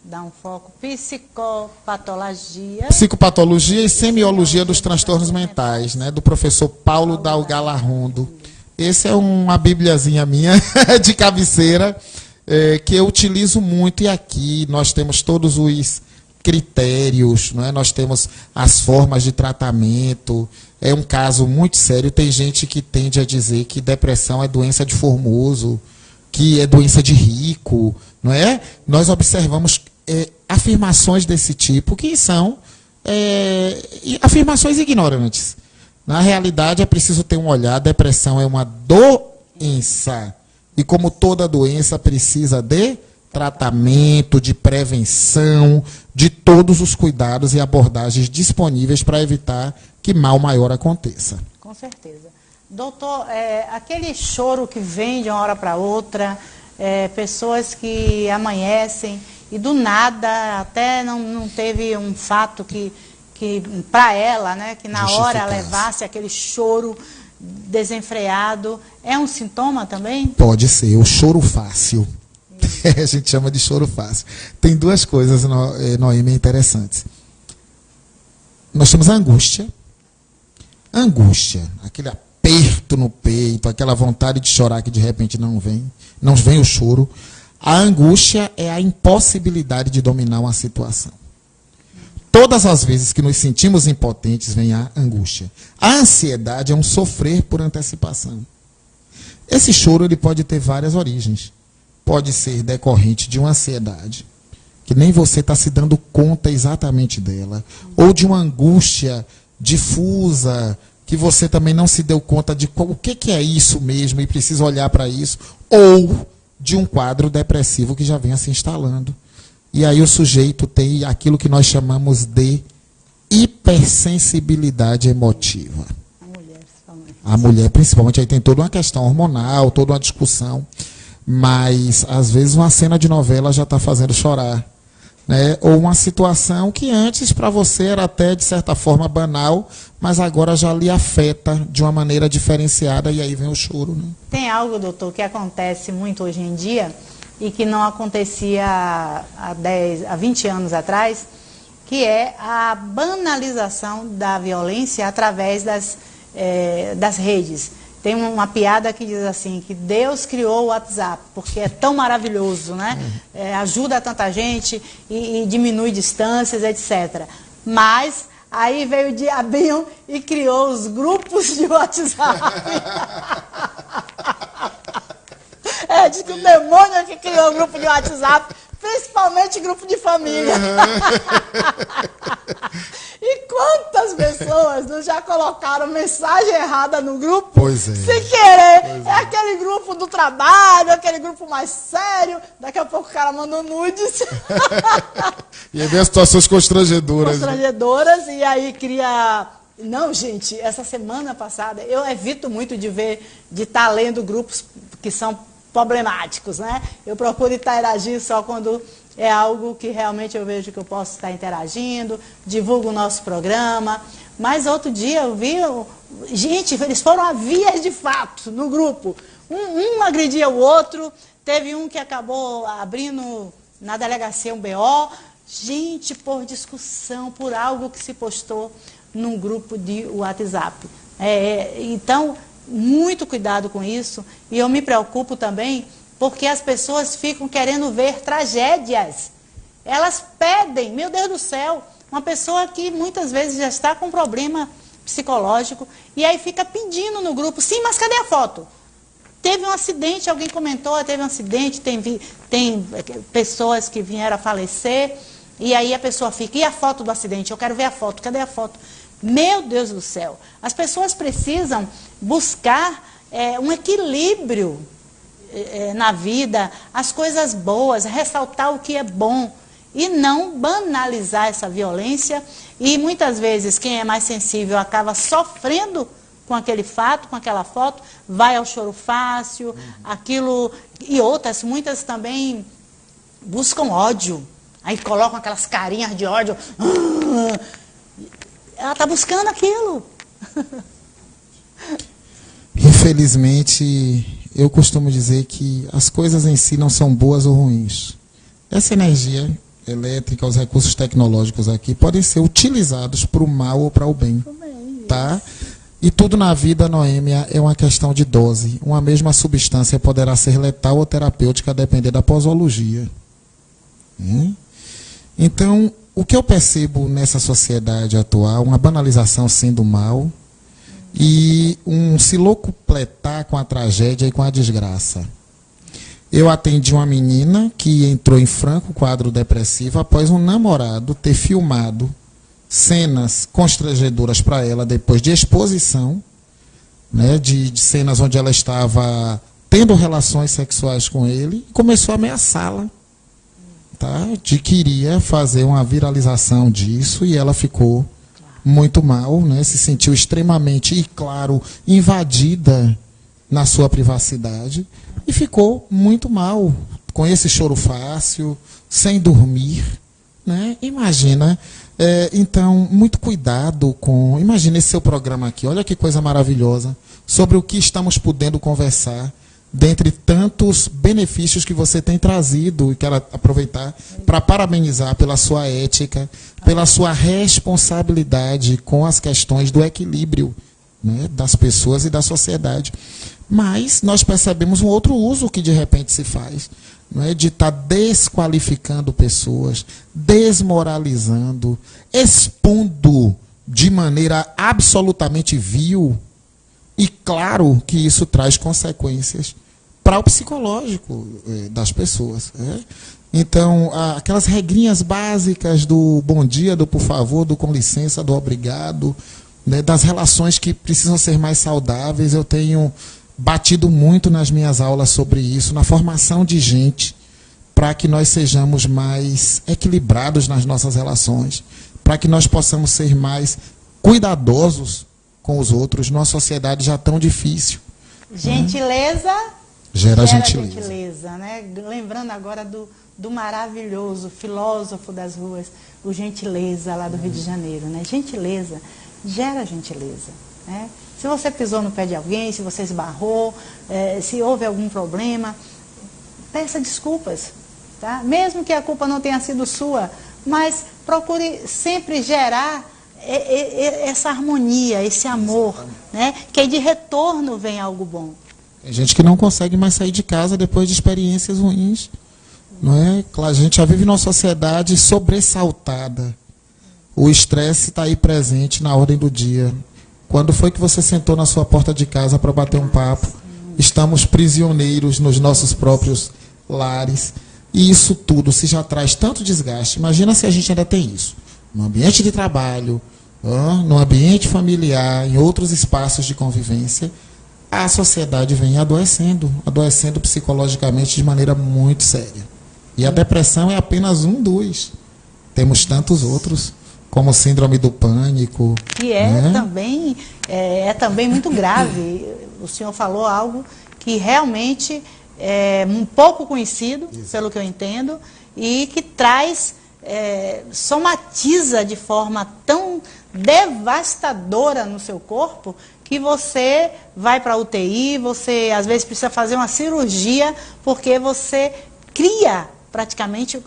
dar um foco. Psicopatologia. Psicopatologia e semiologia dos transtornos mentais, né, do professor Paulo Dalgalarrondo. Esse é uma bibliazinha minha de cabeceira, que eu utilizo muito, e aqui nós temos todos os critérios, não é? Nós temos as formas de tratamento. É um caso muito sério. Tem gente que tende a dizer que depressão é doença de formoso, que é doença de rico, não é? Nós observamos afirmações desse tipo que são afirmações ignorantes. Na realidade, é preciso ter um olhar. A depressão é uma doença. E como toda doença, precisa de tratamento, de prevenção, de todos os cuidados e abordagens disponíveis para evitar que mal maior aconteça. Com certeza. Doutor, aquele choro que vem de uma hora para outra, pessoas que amanhecem e do nada, até não teve um fato que para ela, né, que na hora levasse aquele choro desenfreado, é um sintoma também? Pode ser, o choro fácil. A gente chama de choro fácil. Tem duas coisas, Noemi, interessantes. Nós temos a angústia. Angústia, aquele aperto no peito, aquela vontade de chorar que de repente não vem o choro. A angústia é a impossibilidade de dominar uma situação. Todas as vezes que nos sentimos impotentes, vem a angústia. A ansiedade é um sofrer por antecipação. Esse choro ele pode ter várias origens. Pode ser decorrente de uma ansiedade, que nem você está se dando conta exatamente dela, ou de uma angústia difusa, que você também não se deu conta de o que é isso mesmo e precisa olhar para isso, ou de um quadro depressivo que já vem se instalando. E aí o sujeito tem aquilo que nós chamamos de hipersensibilidade emotiva. A mulher, principalmente, aí tem toda uma questão hormonal, toda uma discussão, mas às vezes uma cena de novela já está fazendo chorar, né? Ou uma situação que antes para você era até de certa forma banal, mas agora já lhe afeta de uma maneira diferenciada e aí vem o choro, né? Tem algo, doutor, que acontece muito hoje em dia e que não acontecia há 20 anos atrás, que é a banalização da violência através das redes. Tem uma piada que diz assim, que Deus criou o WhatsApp, porque é tão maravilhoso, né? Ajuda tanta gente e diminui distâncias, etc. Mas aí veio o diabinho e criou os grupos de WhatsApp. Diz que o demônio é que criou o grupo de WhatsApp, principalmente grupo de família. E quantas pessoas não já colocaram mensagem errada no grupo? Pois é. Sem querer. É aquele grupo do trabalho, aquele grupo mais sério. Daqui a pouco o cara mandou nudes. E aí vem as situações constrangedoras. Constrangedoras, né? E aí cria... Não, gente, essa semana passada, eu evito muito de estar lendo grupos que são problemáticos, né? Eu procuro interagir só quando é algo que realmente eu vejo que eu posso estar interagindo, divulgo o nosso programa. Mas outro dia eu vi, gente, eles foram a vias de fato no grupo. Um agredia o outro, teve um que acabou abrindo na delegacia um BO. Gente, por discussão, por algo que se postou num grupo de WhatsApp. Então, muito cuidado com isso. E eu me preocupo também porque as pessoas ficam querendo ver tragédias. Elas pedem, meu Deus do céu, uma pessoa que muitas vezes já está com problema psicológico e aí fica pedindo no grupo, sim, mas cadê a foto? Teve um acidente, alguém comentou, teve um acidente, tem pessoas que vieram a falecer e aí a pessoa fica, e a foto do acidente? Eu quero ver a foto, cadê a foto? Meu Deus do céu, as pessoas precisam buscar um equilíbrio na vida, as coisas boas, ressaltar o que é bom e não banalizar essa violência. E muitas vezes quem é mais sensível acaba sofrendo com aquele fato, com aquela foto, vai ao choro fácil, aquilo, e outras, muitas também buscam ódio, aí colocam aquelas carinhas de ódio, ela está buscando aquilo. Infelizmente, eu costumo dizer que as coisas em si não são boas ou ruins. Essa energia elétrica, os recursos tecnológicos aqui, podem ser utilizados para o mal ou para o bem. Tá? E tudo na vida, Noêmia, é uma questão de dose. Uma mesma substância poderá ser letal ou terapêutica, a depender da posologia. Então, o que eu percebo nessa sociedade atual, uma banalização sendo mal e um se locupletar com a tragédia e com a desgraça. Eu atendi uma menina que entrou em franco quadro depressivo após um namorado ter filmado cenas constrangedoras para ela depois de exposição, né, de cenas onde ela estava tendo relações sexuais com ele, e começou a ameaçá-la, tá, de que iria fazer uma viralização disso, e ela ficou muito mal, né, se sentiu extremamente, e claro, invadida na sua privacidade, e ficou muito mal, com esse choro fácil, sem dormir, né? Imagina. Então, muito cuidado com... Imagina esse seu programa aqui, olha que coisa maravilhosa, sobre o que estamos podendo conversar, dentre tantos benefícios que você tem trazido, e quero aproveitar para parabenizar pela sua ética, pela sua responsabilidade com as questões do equilíbrio, né, das pessoas e da sociedade. Mas nós percebemos um outro uso que de repente se faz, não é, de estar desqualificando pessoas, desmoralizando, expondo de maneira absolutamente vil. E claro que isso traz consequências para o psicológico das pessoas. Né? Então, aquelas regrinhas básicas do bom dia, do por favor, do com licença, do obrigado, né, das relações que precisam ser mais saudáveis, eu tenho batido muito nas minhas aulas sobre isso, na formação de gente, para que nós sejamos mais equilibrados nas nossas relações, para que nós possamos ser mais cuidadosos com os outros, numa sociedade já tão difícil. Gentileza gera gentileza. Né? Lembrando agora do maravilhoso filósofo das ruas, o Gentileza, lá do Rio de Janeiro. Né? Gentileza gera gentileza. Né? Se você pisou no pé de alguém, se você esbarrou, se houve algum problema, peça desculpas. Tá? Mesmo que a culpa não tenha sido sua, mas procure sempre gerar essa harmonia, esse amor, né? Que aí de retorno vem algo bom. Tem gente que não consegue mais sair de casa depois de experiências ruins. Não é? A gente já vive numa sociedade sobressaltada. O estresse está aí presente na ordem do dia. Quando foi que você sentou na sua porta de casa para bater um papo? Estamos prisioneiros nos nossos próprios lares. E isso tudo se já traz tanto desgaste. Imagina se a gente ainda tem isso. No ambiente de trabalho, no ambiente familiar, em outros espaços de convivência, a sociedade vem adoecendo psicologicamente de maneira muito séria. E a depressão é apenas um dos. Temos tantos outros, como síndrome do pânico. Que é também muito grave. O senhor falou algo que realmente é um pouco conhecido, pelo que eu entendo, e que traz, somatiza de forma tão devastadora no seu corpo, que você vai para a UTI, você às vezes precisa fazer uma cirurgia, porque você cria praticamente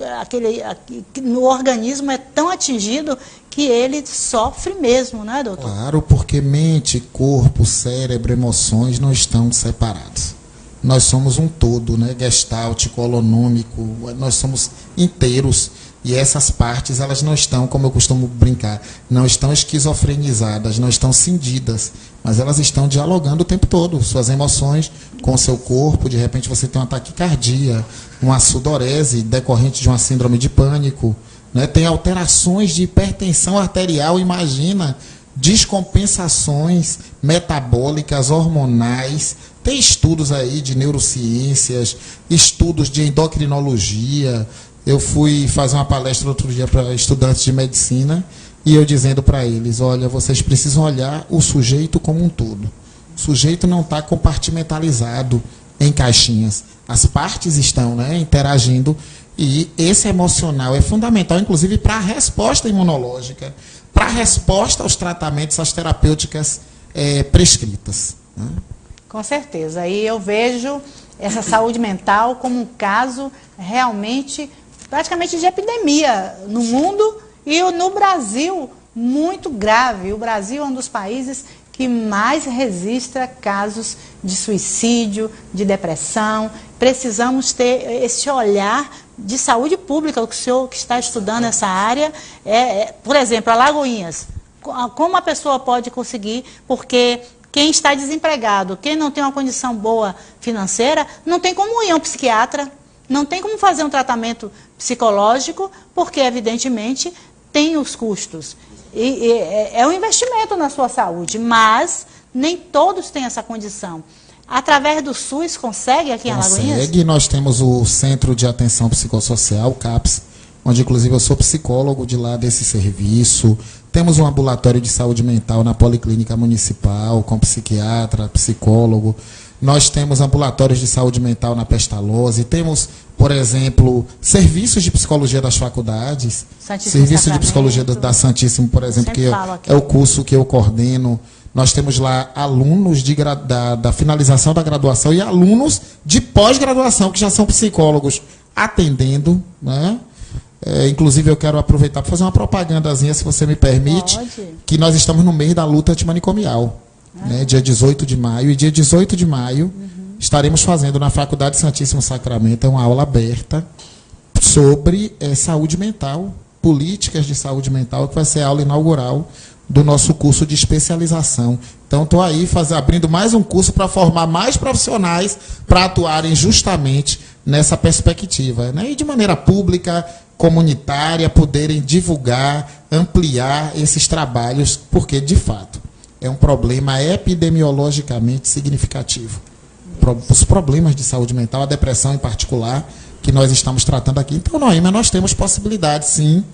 no organismo é tão atingido que ele sofre mesmo, não é, doutor? Claro, porque mente, corpo, cérebro, emoções não estão separados. Nós somos um todo, né? Gestáltico, holonômico, nós somos inteiros. E essas partes, elas não estão, como eu costumo brincar, não estão esquizofrenizadas, não estão cindidas, mas elas estão dialogando o tempo todo, suas emoções com o seu corpo. De repente você tem uma taquicardia, uma sudorese decorrente de uma síndrome de pânico, né? Tem alterações de hipertensão arterial, imagina, descompensações metabólicas, hormonais. Tem estudos aí de neurociências, estudos de endocrinologia. Eu fui fazer uma palestra outro dia para estudantes de medicina e eu dizendo para eles, olha, vocês precisam olhar o sujeito como um todo. O sujeito não está compartimentalizado em caixinhas. As partes estão, né, interagindo, e esse emocional é fundamental, inclusive, para a resposta imunológica, para a resposta aos tratamentos, às terapêuticas prescritas. Né? Com certeza. E eu vejo essa saúde mental como um caso realmente, praticamente de epidemia no mundo e no Brasil muito grave. O Brasil é um dos países que que mais registra casos de suicídio, de depressão. Precisamos ter esse olhar de saúde pública, o senhor que está estudando essa área. Por exemplo, Alagoinhas, como a pessoa pode conseguir, porque quem está desempregado, quem não tem uma condição boa financeira, não tem como ir a um psiquiatra, não tem como fazer um tratamento psicológico, porque, evidentemente, tem os custos. É um investimento na sua saúde, mas nem todos têm essa condição. Através do SUS, consegue aqui em Alagoinhas? Consegue. Nós temos o Centro de Atenção Psicossocial, o CAPS, onde, inclusive, eu sou psicólogo de lá desse serviço. Temos um ambulatório de saúde mental na Policlínica Municipal, com psiquiatra, psicólogo. Nós temos ambulatórios de saúde mental na Pestalozzi. Temos, por exemplo, serviços de psicologia das faculdades. Serviço de psicologia da Santíssimo, por exemplo, que é o curso que eu coordeno. Nós temos lá alunos da finalização da graduação e alunos de pós-graduação, que já são psicólogos, atendendo, né? Inclusive, eu quero aproveitar para fazer uma propagandazinha, se você me permite, que nós estamos no mês da luta antimanicomial, né? Dia 18 de maio. E dia 18 de maio estaremos fazendo na Faculdade Santíssimo Sacramento uma aula aberta sobre saúde mental, políticas de saúde mental, que vai ser a aula inaugural do nosso curso de especialização. Então, estou aí abrindo mais um curso para formar mais profissionais para atuarem justamente nessa perspectiva, né? E de maneira pública, comunitária, poderem divulgar, ampliar esses trabalhos, porque, de fato, é um problema epidemiologicamente significativo. Os problemas de saúde mental, a depressão em particular, que nós estamos tratando aqui. Então, Noêmia, nós temos possibilidade, sim,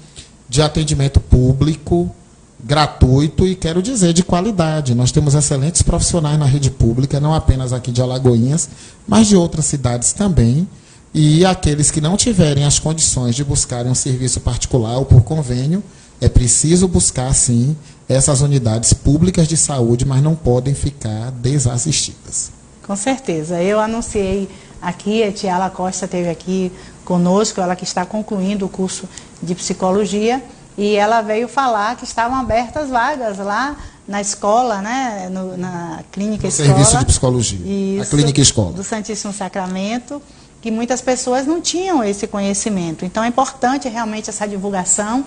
de atendimento público, gratuito e, quero dizer, de qualidade. Nós temos excelentes profissionais na rede pública, não apenas aqui de Alagoinhas, mas de outras cidades também. E aqueles que não tiverem as condições de buscarem um serviço particular ou por convênio, é preciso buscar, sim, essas unidades públicas de saúde, mas não podem ficar desassistidas. Com certeza. Eu anunciei aqui, a Tiala Costa esteve aqui conosco, ela que está concluindo o curso de psicologia, e ela veio falar que estavam abertas vagas lá na escola, né, na clínica escola. Serviço de psicologia, isso, a clínica escola. Do Santíssimo Sacramento, que muitas pessoas não tinham esse conhecimento. Então é importante realmente essa divulgação,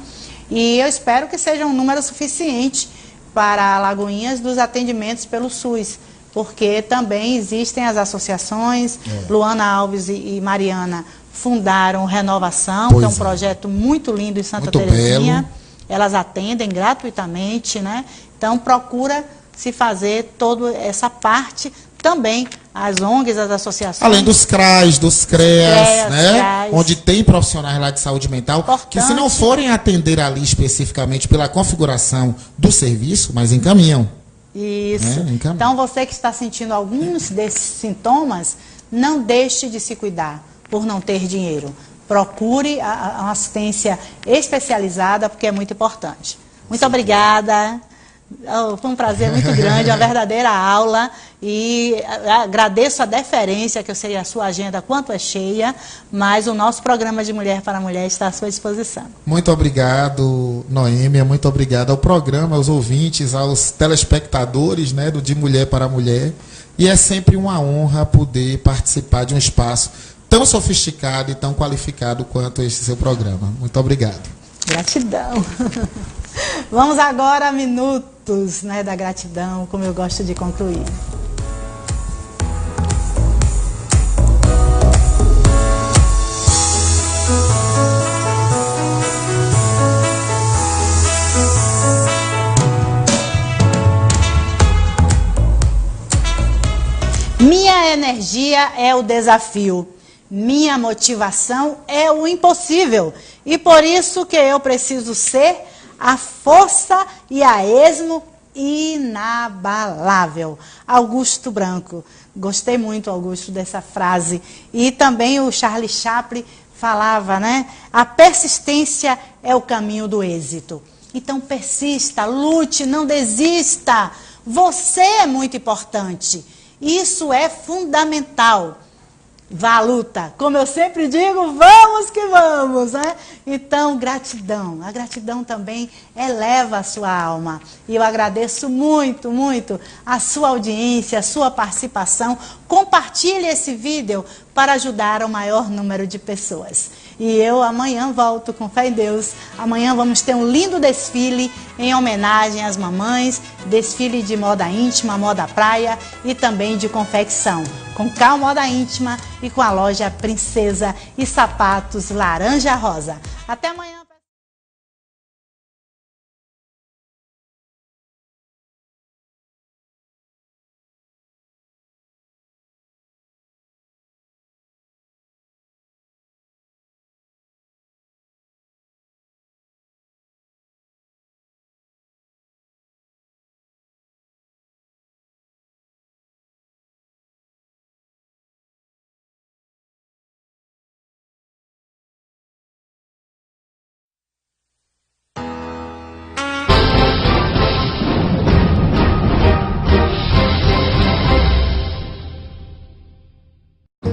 e eu espero que seja um número suficiente para Alagoinhas dos atendimentos pelo SUS, porque também existem as associações. Luana Alves e Mariana fundaram Renovação, que é um projeto muito lindo em Santa Terezinha. Elas atendem gratuitamente, né? Então procura se fazer toda essa parte também, as ONGs, as associações. Além dos CRAs, dos CREAS, né? Onde tem profissionais lá de saúde mental, que se não forem atender ali especificamente pela configuração do serviço, mas encaminham. Isso. Então, você que está sentindo alguns desses sintomas, não deixe de se cuidar por não ter dinheiro. Procure a assistência especializada, porque é muito importante. Muito obrigada. Foi um prazer muito grande, uma verdadeira aula, e agradeço a deferência, que eu sei a sua agenda quanto é cheia, mas o nosso programa de Mulher para Mulher está à sua disposição. Muito obrigado, Noêmia, muito obrigado ao programa, aos ouvintes, aos telespectadores, né, do De Mulher para Mulher, e é sempre uma honra poder participar de um espaço tão sofisticado e tão qualificado quanto este seu programa. Muito obrigado. Gratidão. Vamos agora a minutos, né, da gratidão, como eu gosto de concluir. Minha energia é o desafio. Minha motivação é o impossível. E por isso que eu preciso ser a força e a esmo inabalável. Augusto Branco. Gostei muito, Augusto, dessa frase. E também o Charlie Chaplin falava, né? A persistência é o caminho do êxito. Então persista, lute, não desista. Você é muito importante. Isso é fundamental. vá à luta. Como eu sempre digo, vamos que vamos, né? Então, gratidão. A gratidão também eleva a sua alma. E eu agradeço muito, muito a sua audiência, a sua participação. Compartilhe esse vídeo para ajudar o maior número de pessoas. E eu amanhã volto com fé em Deus. Amanhã vamos ter um lindo desfile em homenagem às mamães, desfile de moda íntima, moda praia e também de confecção, com Cal Moda Íntima e com a loja Princesa e sapatos laranja rosa. Até amanhã.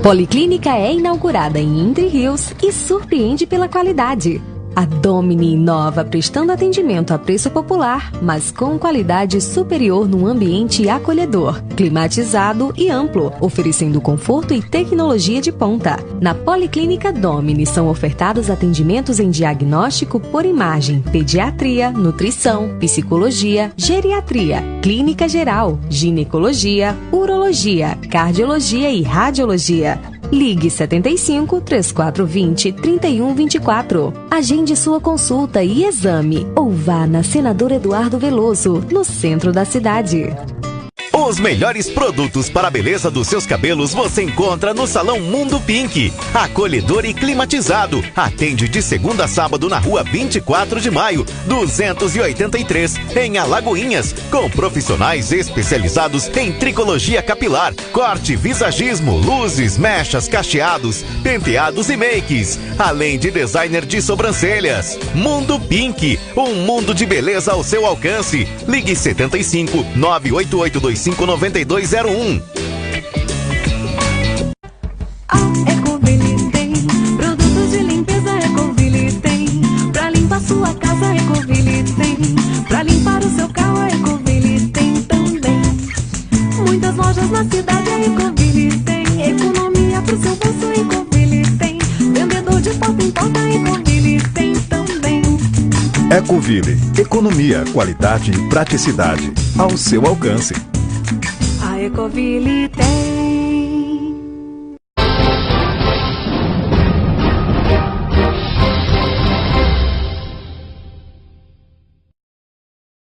Policlínica é inaugurada em Entre Rios e surpreende pela qualidade. A Domini inova prestando atendimento a preço popular, mas com qualidade superior num ambiente acolhedor, climatizado e amplo, oferecendo conforto e tecnologia de ponta. Na Policlínica Domini são ofertados atendimentos em diagnóstico por imagem, pediatria, nutrição, psicologia, geriatria, clínica geral, ginecologia, urologia, cardiologia e radiologia. Ligue 75 3420 3124. Agende sua consulta e exame ou vá na Senador Eduardo Veloso, no centro da cidade. Os melhores produtos para a beleza dos seus cabelos você encontra no Salão Mundo Pink. Acolhedor e climatizado. Atende de segunda a sábado na rua 24 de maio, 283, em Alagoinhas. Com profissionais especializados em tricologia capilar, corte, visagismo, luzes, mechas, cacheados, penteados e makes. Além de designer de sobrancelhas. Mundo Pink. Um mundo de beleza ao seu alcance. Ligue 75 98825 9201. Ecoville tem produtos de limpeza. Ecoville tem pra limpar sua casa. Ecoville tem pra limpar o seu carro. Ecoville tem também muitas lojas na cidade. Ecoville tem economia pro seu bolso. Ecoville tem vendedor de porta em porta. Ecoville tem também. Ecoville, economia, qualidade e praticidade ao seu alcance. A Ecoville tem.